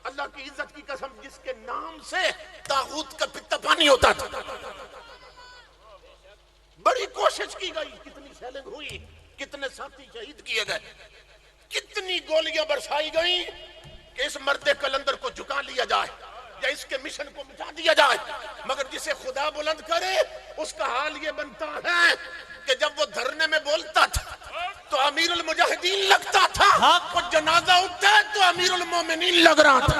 اللہ کی عزت کی قسم، جس کے نام سے طاغوت کا پتا پانی ہوتا تھا. بڑی کوشش کی گئی، کتنی سیلنگ ہوئی، کتنے ساتھی شہید کیے گئے، کتنی گولیاں برسائی گئیں کہ اس مرد کلندر کو جھکا لیا جائے یا اس کے مشن کو مٹا دیا جائے. مگر جسے خدا بلند کرے اس کا حال یہ بنتا ہے کہ جب وہ دھرنے میں بولتا تھا تو امیر المجاہدین لگتا تھا، وہ جنازہ اٹھتا ہے تو امیر المومنین لگ رہا تھا.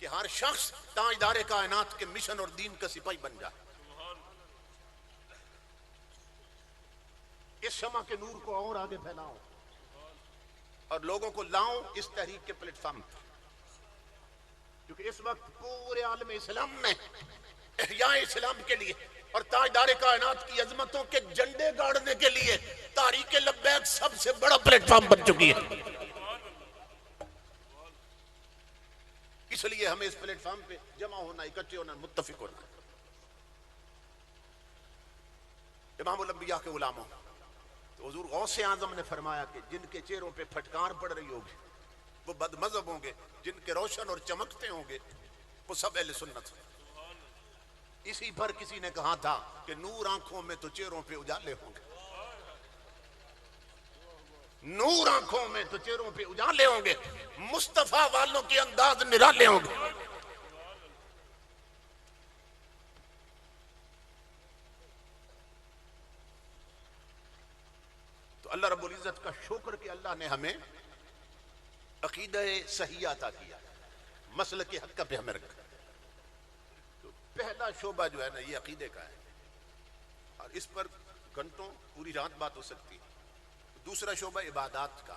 کہ ہر شخص تاجدار کائنات کے مشن اور دین کا سپاہی بن جائے. اس شمع کے نور کو اور آگے پھیلاؤ اور لوگوں کو لاؤ اس تحریک کے پلیٹ فارم پر، کیونکہ اس وقت پورے عالم اسلام میں احیاء اسلام کے لیے اور تاجدار کائنات کی عظمتوں کے جھنڈے گاڑنے کے لیے تحریک لبیک سب سے بڑا پلیٹ فارم بن چکی ہے. اس لیے ہمیں اس پلیٹ فارم پہ جمع ہونا، اکٹھے ہونا، متفق ہونا. امام الانبیاء کے غلاموں، تو حضور غوث اعظم نے فرمایا کہ جن کے چہروں پہ پھٹکار پڑ رہی ہوگی وہ بد مذہب ہوں گے، جن کے روشن اور چمکتے ہوں گے وہ سب اہل سنت. اسی پر کسی نے کہا تھا کہ نور آنکھوں میں تو چہروں پہ اجالے ہوں گے، نور آنکھوں میں تو چہروں پہ اجالے ہوں گے، مصطفیٰ والوں کے انداز نرالے ہوں گے. تو اللہ رب العزت کا شکر کہ اللہ نے ہمیں عقیدہ صحیح عطا کیا، مسلک حق پہ ہمیں رکھا. تو پہلا شعبہ جو ہے نا یہ عقیدے کا ہے، اور اس پر گھنٹوں پوری رات بات ہو سکتی ہے. دوسرا شعبہ عبادات کا.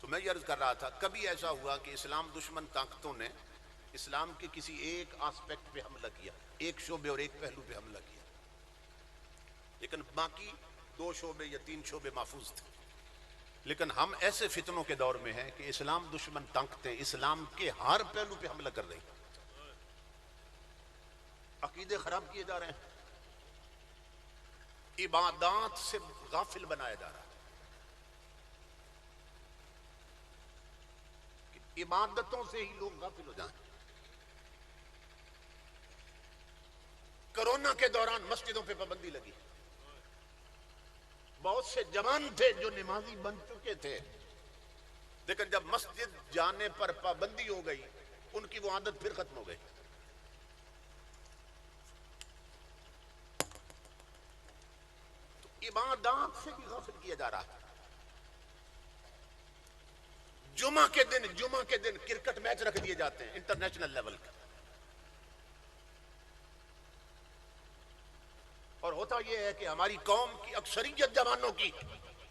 تو میں یہ عرض کر رہا تھا کبھی ایسا ہوا کہ اسلام دشمن طاقتوں نے اسلام کے کسی ایک آسپیکٹ پہ حملہ کیا، ایک شعبے اور ایک پہلو پہ حملہ کیا، لیکن باقی 2 شعبے یا 3 شعبے محفوظ تھے. لیکن ہم ایسے فتنوں کے دور میں ہیں کہ اسلام دشمن طاقتیں اسلام کے ہر پہلو پہ حملہ کر رہی ہیں. عقیدے خراب کیے جا رہے ہیں، عبادات سے غافل بنایا جا رہا ہے. عبادتوں سے ہی لوگ غافل ہو جائیں. کرونا کے دوران مسجدوں پہ پابندی لگی، بہت سے جوان تھے جو نمازی بن چکے تھے، لیکن جب مسجد جانے پر پابندی ہو گئی ان کی وہ عادت پھر ختم ہو گئی. تو عبادات سے بھی غافل کیا جا رہا ہے. جمعہ کے دن کرکٹ میچ رکھ دیے جاتے ہیں انٹرنیشنل لیول کا، اور ہوتا یہ ہے کہ ہماری قوم کی اکثریت جوانوں کی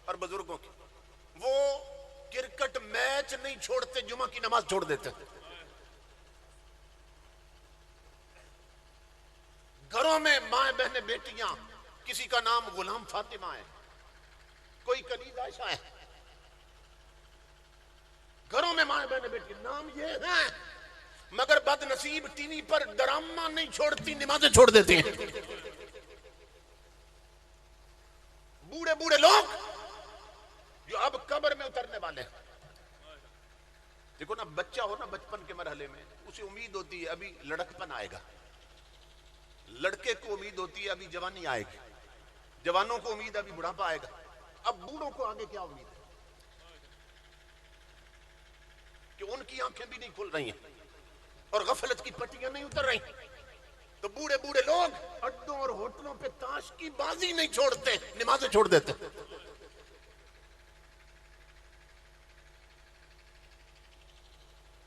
اور بزرگوں کی وہ کرکٹ میچ نہیں چھوڑتے، جمعہ کی نماز چھوڑ دیتے. گھروں میں مائیں بہنیں بیٹیاں، کسی کا نام غلام فاطمہ ہے، کوئی کنیز عائشہ ہے، گھروں میں مائیں بہنیں بیٹیاں نام یہ ہیں، مگر بد نصیب ٹی وی پر ڈرامہ نہیں چھوڑتی، نمازیں چھوڑ دیتی ہیں. بوڑھے لوگ جو اب قبر میں اترنے والے ہیں. دیکھو نا، بچہ ہو نا بچپن کے مرحلے میں اسے امید ہوتی ہے ابھی لڑکپن آئے گا، لڑکے کو امید ہوتی ہے ابھی جوانی آئے گی، جوانوں کو امید ابھی بڑھاپا آئے گا. اب بوڑھوں کو آگے کیا امید ہے کہ ان کی آنکھیں بھی نہیں کھل رہی ہیں اور غفلت کی پٹیاں نہیں اتر رہی. تو بوڑھے لوگ اڈوں اور ہوٹلوں پہ تاش کی بازی نہیں چھوڑتے، نمازیں چھوڑ دیتے.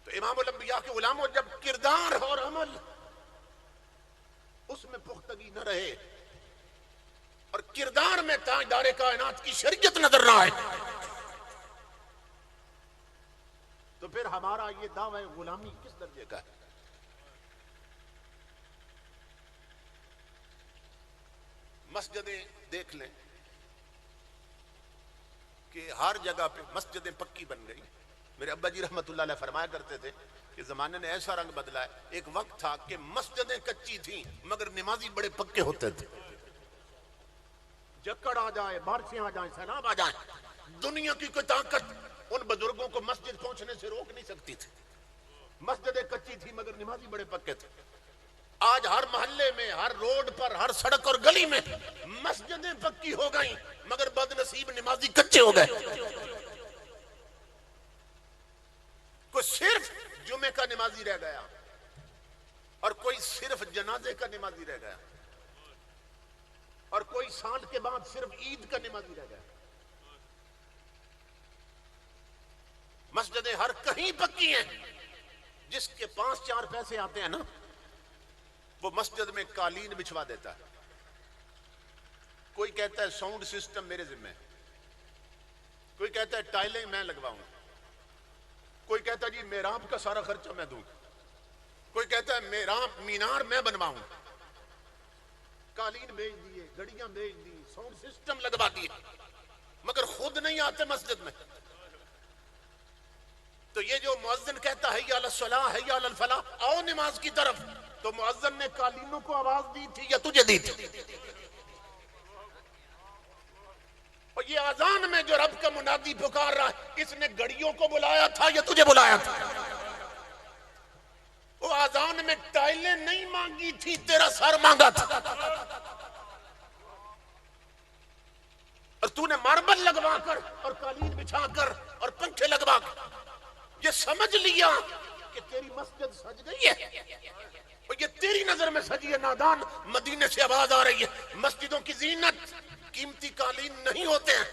تو امام الانبیاء کے غلاموں، جب کردار اور عمل اس میں پختگی نہ رہے اور کردار میں تاجدار کائنات کی شریعت نظر نہ آئے، تو پھر ہمارا یہ دعوی غلامی کس درجے کا ہے؟ مسجدیں دیکھ لیں کہ ہر جگہ پہ مسجدیں پکی بن گئی. میرے ابا جی رحمت اللہ علیہ فرمایا کرتے تھے کہ زمانے نے ایسا رنگ بدلا ہے، ایک وقت تھا کہ مسجدیں کچی تھیں مگر نمازی بڑے پکے ہوتے تھے. جکڑ آ جائے، بارشیں آ جائیں، سیلاب آ جائیں، دنیا کی کوئی طاقت ان بزرگوں کو مسجد پہنچنے سے روک نہیں سکتی تھی. مسجدیں کچی تھی مگر نمازی بڑے پکے تھے. آج ہر محلے میں، ہر روڈ پر، ہر سڑک اور گلی میں مسجدیں پکی ہو گئیں مگر بد نصیب نمازی کچے ہو گئے. کوئی صرف جمعے کا نمازی رہ گیا اور کوئی صرف جنازے کا نمازی رہ گیا اور کوئی سال کے بعد صرف عید کا نمازی رہ گیا. مسجدیں ہر کہیں پکی ہیں جس کے 5-4 پیسے آتے ہیں نا وہ مسجد میں قالین بچھوا دیتا ہے. کوئی کہتا ہے ساؤنڈ سسٹم میرے ذمہ ہے, کوئی کہتا ہے ٹائلیں میں لگواؤں, کوئی کہتا ہے جی محراب کا سارا خرچہ میں دوں, کوئی کہتا ہے محراب مینار میں بنواؤں. قالین بھیج دیے, گھڑیاں بھیج دی, ساؤنڈ سسٹم لگوا دیے, مگر خود نہیں آتے مسجد میں. تو یہ جو مؤذن کہتا ہے حی علی الصلاۃ حی علی الفلاح, آؤ نماز کی طرف, تو مؤذن نے قالینوں کو آواز دی تھی یا تجھے دی تھی؟ اور یہ اذان میں جو رب کا منادی پکار رہا ہے, اس نے گھڑیوں کو بلایا تھا یا تجھے بلایا تھا؟ وہ اذان میں ٹائلیں نہیں مانگی تھی, تیرا سر مانگا تھا. اور تو نے ماربل لگوا کر اور قالین بچھا کر اور پنکھے لگوا کر یہ سمجھ لیا کہ تیری مسجد سج گئی ہے, اور یہ تیری نظر میں سجی ہے. نادان, مدینے سے آواز آ رہی ہے, مسجدوں کی زینت قیمتی قالین نہیں ہوتے ہیں,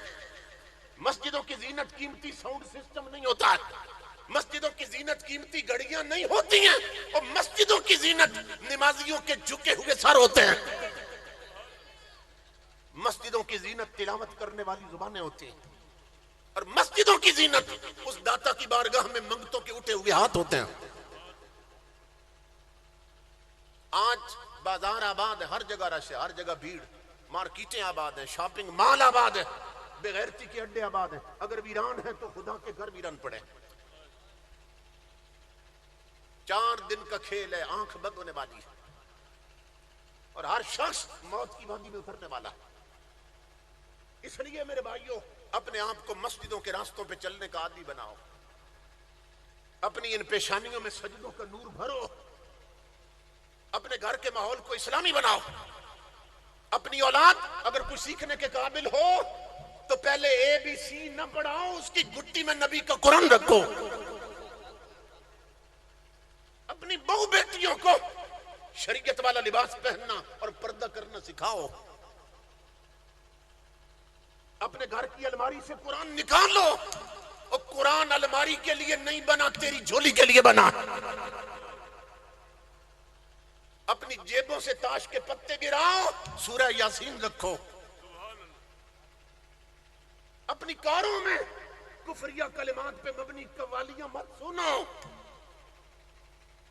مسجدوں کی زینت قیمتی ساؤنڈ سسٹم نہیں ہوتا ہے, مسجدوں کی زینت قیمتی گھڑیاں نہیں ہوتی ہیں, اور مسجدوں کی زینت نمازیوں کے جھکے ہوئے سر ہوتے ہیں. مسجدوں کی زینت تلاوت کرنے والی زبانیں ہوتی ہیں, اور مسجدوں کی زینت اس داتا کی بارگاہ میں منگتوں کے اٹھے ہوئے ہاتھ ہوتے ہیں. آج بازار آباد ہے, ہر جگہ رش ہے, ہر جگہ بھیڑ, مارکیٹیں آباد ہیں, شاپنگ مال آباد ہے, بے غیرتی کے اڈے آباد ہیں. اگر ویران ہے تو خدا کے گھر ویران پڑے. 4 دن کا کھیل ہے, آنکھ بند ہونے والی ہے, اور ہر شخص موت کی وادی میں اترنے والا ہے. اس لیے میرے بھائیوں, اپنے آپ کو مسجدوں کے راستوں پہ چلنے کا عادی بناؤ, اپنی ان پیشانیوں میں سجدوں کا نور بھرو, اپنے گھر کے ماحول کو اسلامی بناؤ. اپنی اولاد اگر کوئی سیکھنے کے قابل ہو تو پہلے ABC نہ پڑھاؤ, اس کی گٹی میں نبی کا قرآن رکھو. اپنی بہو بیٹیوں کو شریعت والا لباس پہننا اور پردہ کرنا سکھاؤ. اپنے گھر کی الماری سے قرآن نکالو, اور قرآن الماری کے لیے نہیں بنا, تیری جھولی کے لیے بنا. اپنی جیبوں سے تاش کے پتے گراؤ, سورہ یاسین رکھو. اپنی کاروں میں کفریہ کلمات پہ مبنی قوالیاں مت سنو,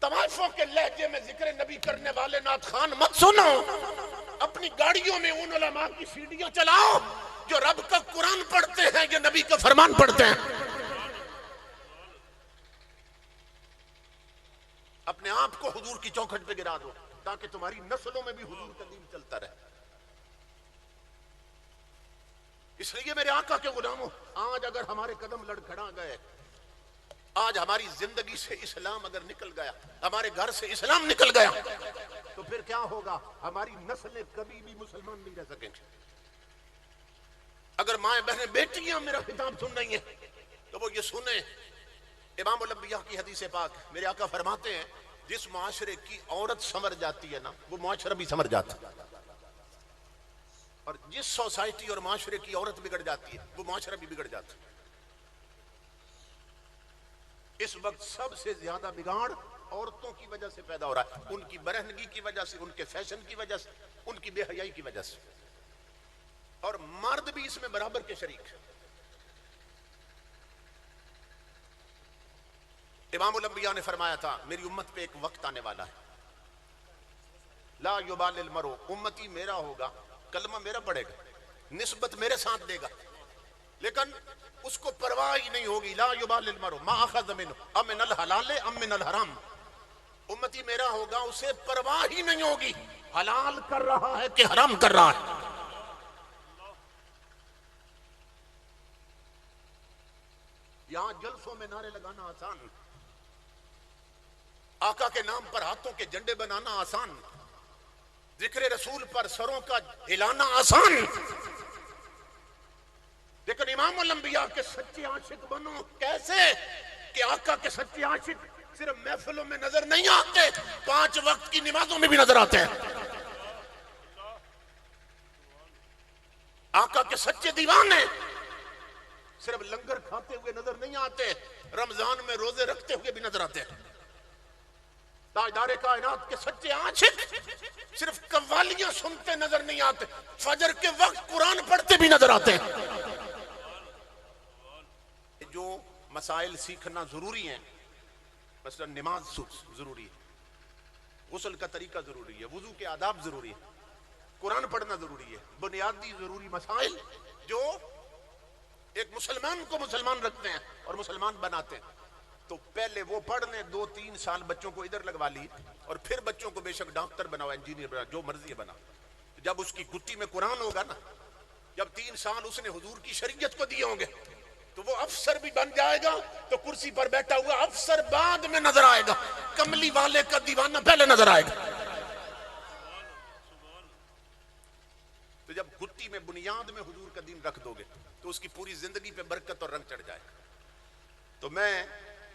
تماشوں کے لہجے میں ذکر نبی کرنے والے نعت خان مت سنو. اپنی گاڑیوں میں ان علماء کی سیڑھیاں چلاؤ جو رب کا قرآن پڑھتے ہیں یا نبی کا فرمان پڑھتے ہیں. اپنے آپ کو حضور کی چوکھٹ پہ گرا دو تاکہ تمہاری نسلوں میں بھی حضور کا دین چلتا رہے. اس لیے میرے آقا کے غلاموں, آج اگر ہمارے قدم لڑکھڑا گئے, آج ہماری زندگی سے اسلام اگر نکل گیا, ہمارے گھر سے اسلام نکل گیا, تو پھر کیا ہوگا؟ ہماری نسلیں کبھی بھی مسلمان نہیں رہ سکیں گے. اگر مائیں بہنیں بیٹیاں میرا خطاب سن رہی ہیں تو وہ یہ سنیں, امام الانبیاء کی حدیث پاک, میرے آقا فرماتے ہیں جس معاشرے کی عورت سمر جاتی ہے نا, وہ معاشرہ بھی سمر جاتا ہے, اور جس سوسائٹی اور معاشرے کی عورت بگڑ جاتی ہے وہ معاشرہ بھی بگڑ جاتا ہے. اس وقت سب سے زیادہ بگاڑ عورتوں کی وجہ سے پیدا ہو رہا ہے, ان کی برہنگی کی وجہ سے, ان کے فیشن کی وجہ سے, ان کی بے حیائی کی وجہ سے, اور مرد بھی اس میں برابر کے شریک. امام الانبیاء نے فرمایا تھا میری امت پہ ایک وقت آنے والا ہے, لا یبال المرء, امتی میرا ہوگا, کلمہ میرا پڑھے گا, نسبت میرے ساتھ دے گا, لیکن اس کو پرواہ ہی نہیں ہوگی. لا یبال المرء ما اخذ منه ام من الحلال ام من الحرام, امتی میرا ہوگا, اسے پرواہ ہی نہیں ہوگی حلال کر رہا ہے کہ حرام کر رہا ہے. یہاں جلسوں میں نعرے لگانا آسان, آقا کے نام پر ہاتھوں کے جھنڈے بنانا آسان, ذکر رسول پر سروں کا ہلانا آسان, لیکن امام الانبیاء کے سچے عاشق بنو کیسے کہ آقا کے سچے عاشق صرف محفلوں میں نظر نہیں آتے, 5 وقت کی نمازوں میں بھی نظر آتے ہیں. آقا کے سچے دیوانے صرف لنگر کھاتے ہوئے نظر نہیں آتے, رمضان میں روزے رکھتے ہوئے بھی نظر آتے ہیں. تاجدار کائنات کے سچے عاشق صرف قوالیاں سنتے نظر نہیں آتے، فجر کے وقت قرآن پڑھتے بھی نظر آتے ہیں۔ جو مسائل سیکھنا ضروری ہیں، مثلا نماز ضروری ہے، غسل کا طریقہ ضروری ہے، وضو کے آداب ضروری ہے، قرآن پڑھنا ضروری ہے، بنیادی ضروری مسائل جو ایک مسلمان کو مسلمان رکھتے ہیں اور مسلمان بناتے ہیں، تو پہلے وہ پڑھ لیں، 2-3 سال بچوں کو ادھر لگوا لی، اور پھر بچوں کو بے شک ڈاکٹر بناؤ، انجینئر بناؤ، جو مرضی بنا، جب اس کی گٹی میں قرآن ہوگا نا، جب 3 سال اس نے حضور کی شریعت کو دیے ہوں گے، تو وہ افسر بھی بن جائے گا، تو کرسی پر بیٹھا ہوا افسر بعد میں نظر آئے گا، کملی والے کا دیوانہ پہلے نظر آئے گا۔ تو جب گٹی میں بنیاد میں حضور کا دین رکھ دو گے تو اس کی پوری زندگی پہ برکت اور رنگ چڑھ جائے گا۔ تو میں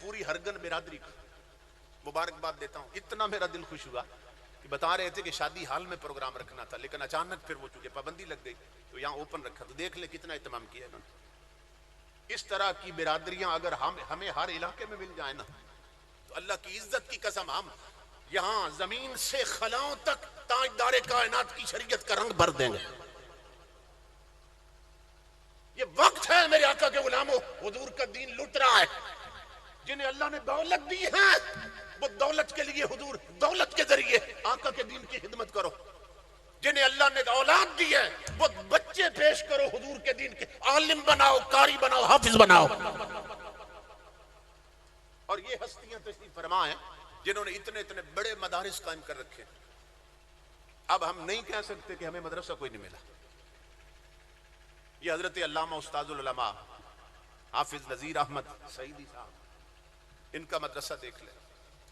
پوری ہرگن برادری کو مبارکباد دیتا ہوں۔ اتنا میرا دل خوش ہوا کہ بتا رہے تھے کہ شادی حال میں پروگرام رکھنا تھا، لیکن اچانک پھر وہ چونکہ پابندی لگ گئی تو یہاں اوپن رکھا، تو دیکھ لے کتنا اہتمام کیا انہوں نے۔ اس طرح کی برادریاں اگر ہمیں ہر علاقے میں مل جائیں نا، تو اللہ کی عزت کی قسم ہم یہاں زمین سے خلاؤں تک تاجدار کائنات کی شریعت کا رنگ بھر دیں گے۔ یہ وقت ہے میرے آقا کے غلاموں، حضور کا دین لٹ رہا ہے۔ جنہیں اللہ نے دولت دی ہے وہ دولت کے لیے حضور دولت کے ذریعے آقا کے دین کی خدمت کرو، جنہیں اللہ نے اولاد دی ہے وہ بچے پیش کرو حضور کے دین کے، عالم بناؤ، قاری بناؤ، حافظ بناؤ۔ اور یہ ہستیاں تشریف فرما ہیں جنہوں نے اتنے بڑے مدارس قائم کر رکھے۔ اب ہم نہیں کہہ سکتے کہ ہمیں مدرسہ کوئی نہیں ملا۔ یہ حضرت علامہ استاد العلماء حافظ نذیر احمد سعیدی صاحب، ان کا مدرسہ دیکھ لیں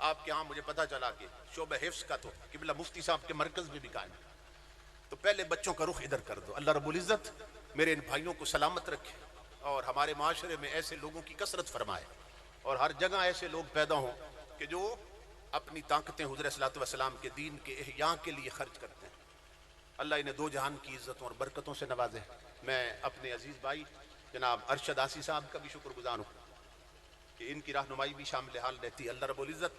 آپ کے ہاں۔ مجھے پتا چلا کہ شعبہ حفظ کا تو قبلہ مفتی صاحب کے مرکز میں بھی قائم ہے، تو پہلے بچوں کا رخ ادھر کر دو۔ اللہ رب العزت میرے ان بھائیوں کو سلامت رکھے اور ہمارے معاشرے میں ایسے لوگوں کی کثرت فرمائے، اور ہر جگہ ایسے لوگ پیدا ہوں کہ جو اپنی طاقتیں حضور صلی اللہ علیہ وسلم کے دین کے احیاء کے لیے خرچ کرتے ہیں۔ اللہ انہیں 2 جہان کی عزتوں اور برکتوں سے نوازے۔ میں اپنے عزیز بھائی جناب ارشد آسی صاحب کا بھی شکر گزار ہوں کہ ان کی رہنمائی بھی شامل حال رہتی ہے۔ اللہ رب العزت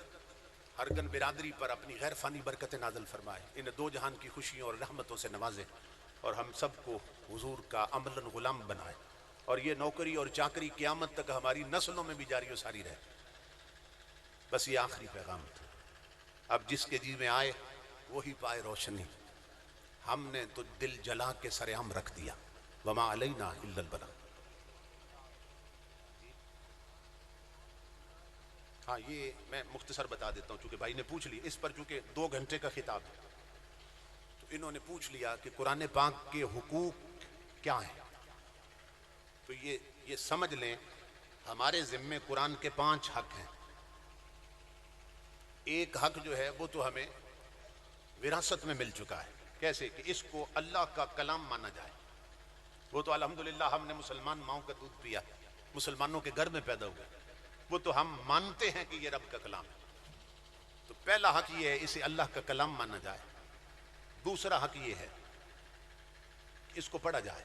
ہرگن برادری پر اپنی غیر فانی برکت نازل فرمائے، انہیں 2 جہان کی خوشیوں اور رحمتوں سے نوازے، اور ہم سب کو حضور کا عملاً غلام بنائے، اور یہ نوکری اور چاکری قیامت تک ہماری نسلوں میں بھی جاری و ساری رہے۔ بس یہ آخری پیغام تھا۔ اب جس کے جی میں آئے وہی پائے روشنی۔ ہم نے تو دل جلا کے سر عام رکھ دیا، وما علینا الا البلاغ۔ ہاں یہ میں مختصر بتا دیتا ہوں چونکہ بھائی نے پوچھ لی، اس پر چونکہ 2 گھنٹے کا خطاب ہے، تو انہوں نے پوچھ لیا کہ قرآن پاک کے حقوق کیا ہیں۔ تو یہ سمجھ لیں ہمارے ذمے قرآن کے 5 حق ہیں۔ ایک حق جو ہے وہ تو ہمیں وراثت میں مل چکا ہے، کیسے کہ اس کو اللہ کا کلام مانا جائے۔ وہ تو الحمدللہ ہم نے مسلمان ماؤں کا دودھ پیا، مسلمانوں کے گھر میں پیدا ہوئے، وہ تو ہم مانتے ہیں کہ یہ رب کا کلام ہے۔ تو پہلا حق یہ ہے اسے اللہ کا کلام مانا جائے۔ دوسرا حق یہ ہے کہ اس کو پڑھا جائے،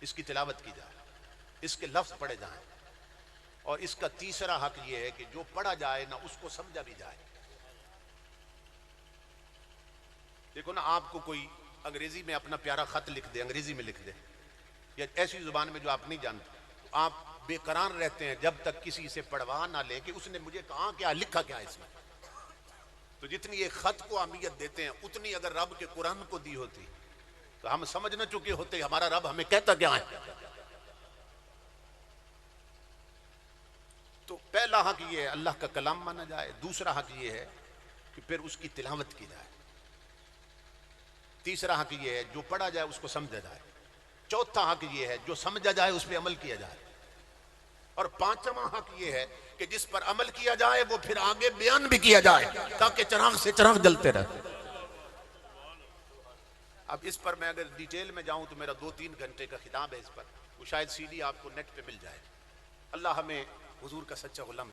اس کی تلاوت کی جائے، اس کے لفظ پڑھے جائیں، اور اس کا تیسرا حق یہ ہے کہ جو پڑھا جائے نا اس کو سمجھا بھی جائے۔ دیکھو نا، آپ کو کوئی انگریزی میں اپنا پیارا خط لکھ دے، انگریزی میں لکھ دے یا ایسی زبان میں جو آپ نہیں جانتے، تو آپ بے قرار رہتے ہیں جب تک کسی سے پڑھوا نہ لے کہ اس نے مجھے کہا کیا لکھا کیا اس میں۔ تو جتنی ایک خط کو اہمیت دیتے ہیں اتنی اگر رب کے قرآن کو دی ہوتی تو ہم سمجھ نہ چکے ہوتے ہمارا رب ہمیں کہتا کیا ہے۔ تو پہلا حق یہ ہے اللہ کا کلام مانا جائے، دوسرا حق یہ ہے کہ پھر اس کی تلاوت کی جائے، تیسرا حق یہ ہے جو پڑھا جائے اس کو سمجھا جائے، چوتھا حق یہ ہے جو سمجھا جائے اس پہ عمل کیا جائے، اور پانچواں حق یہ ہے کہ جس پر عمل کیا جائے وہ پھر آگے بیان بھی کیا جائے تاکہ چراغ سے چراغ جلتے رہے۔ اب اس پر میں اگر ڈیٹیل میں جاؤں تو میرا 2-3 گھنٹے کا خطاب ہے اس پر، وہ شاید CD آپ کو نیٹ پہ مل جائے۔ اللہ ہمیں حضور کا سچا غلام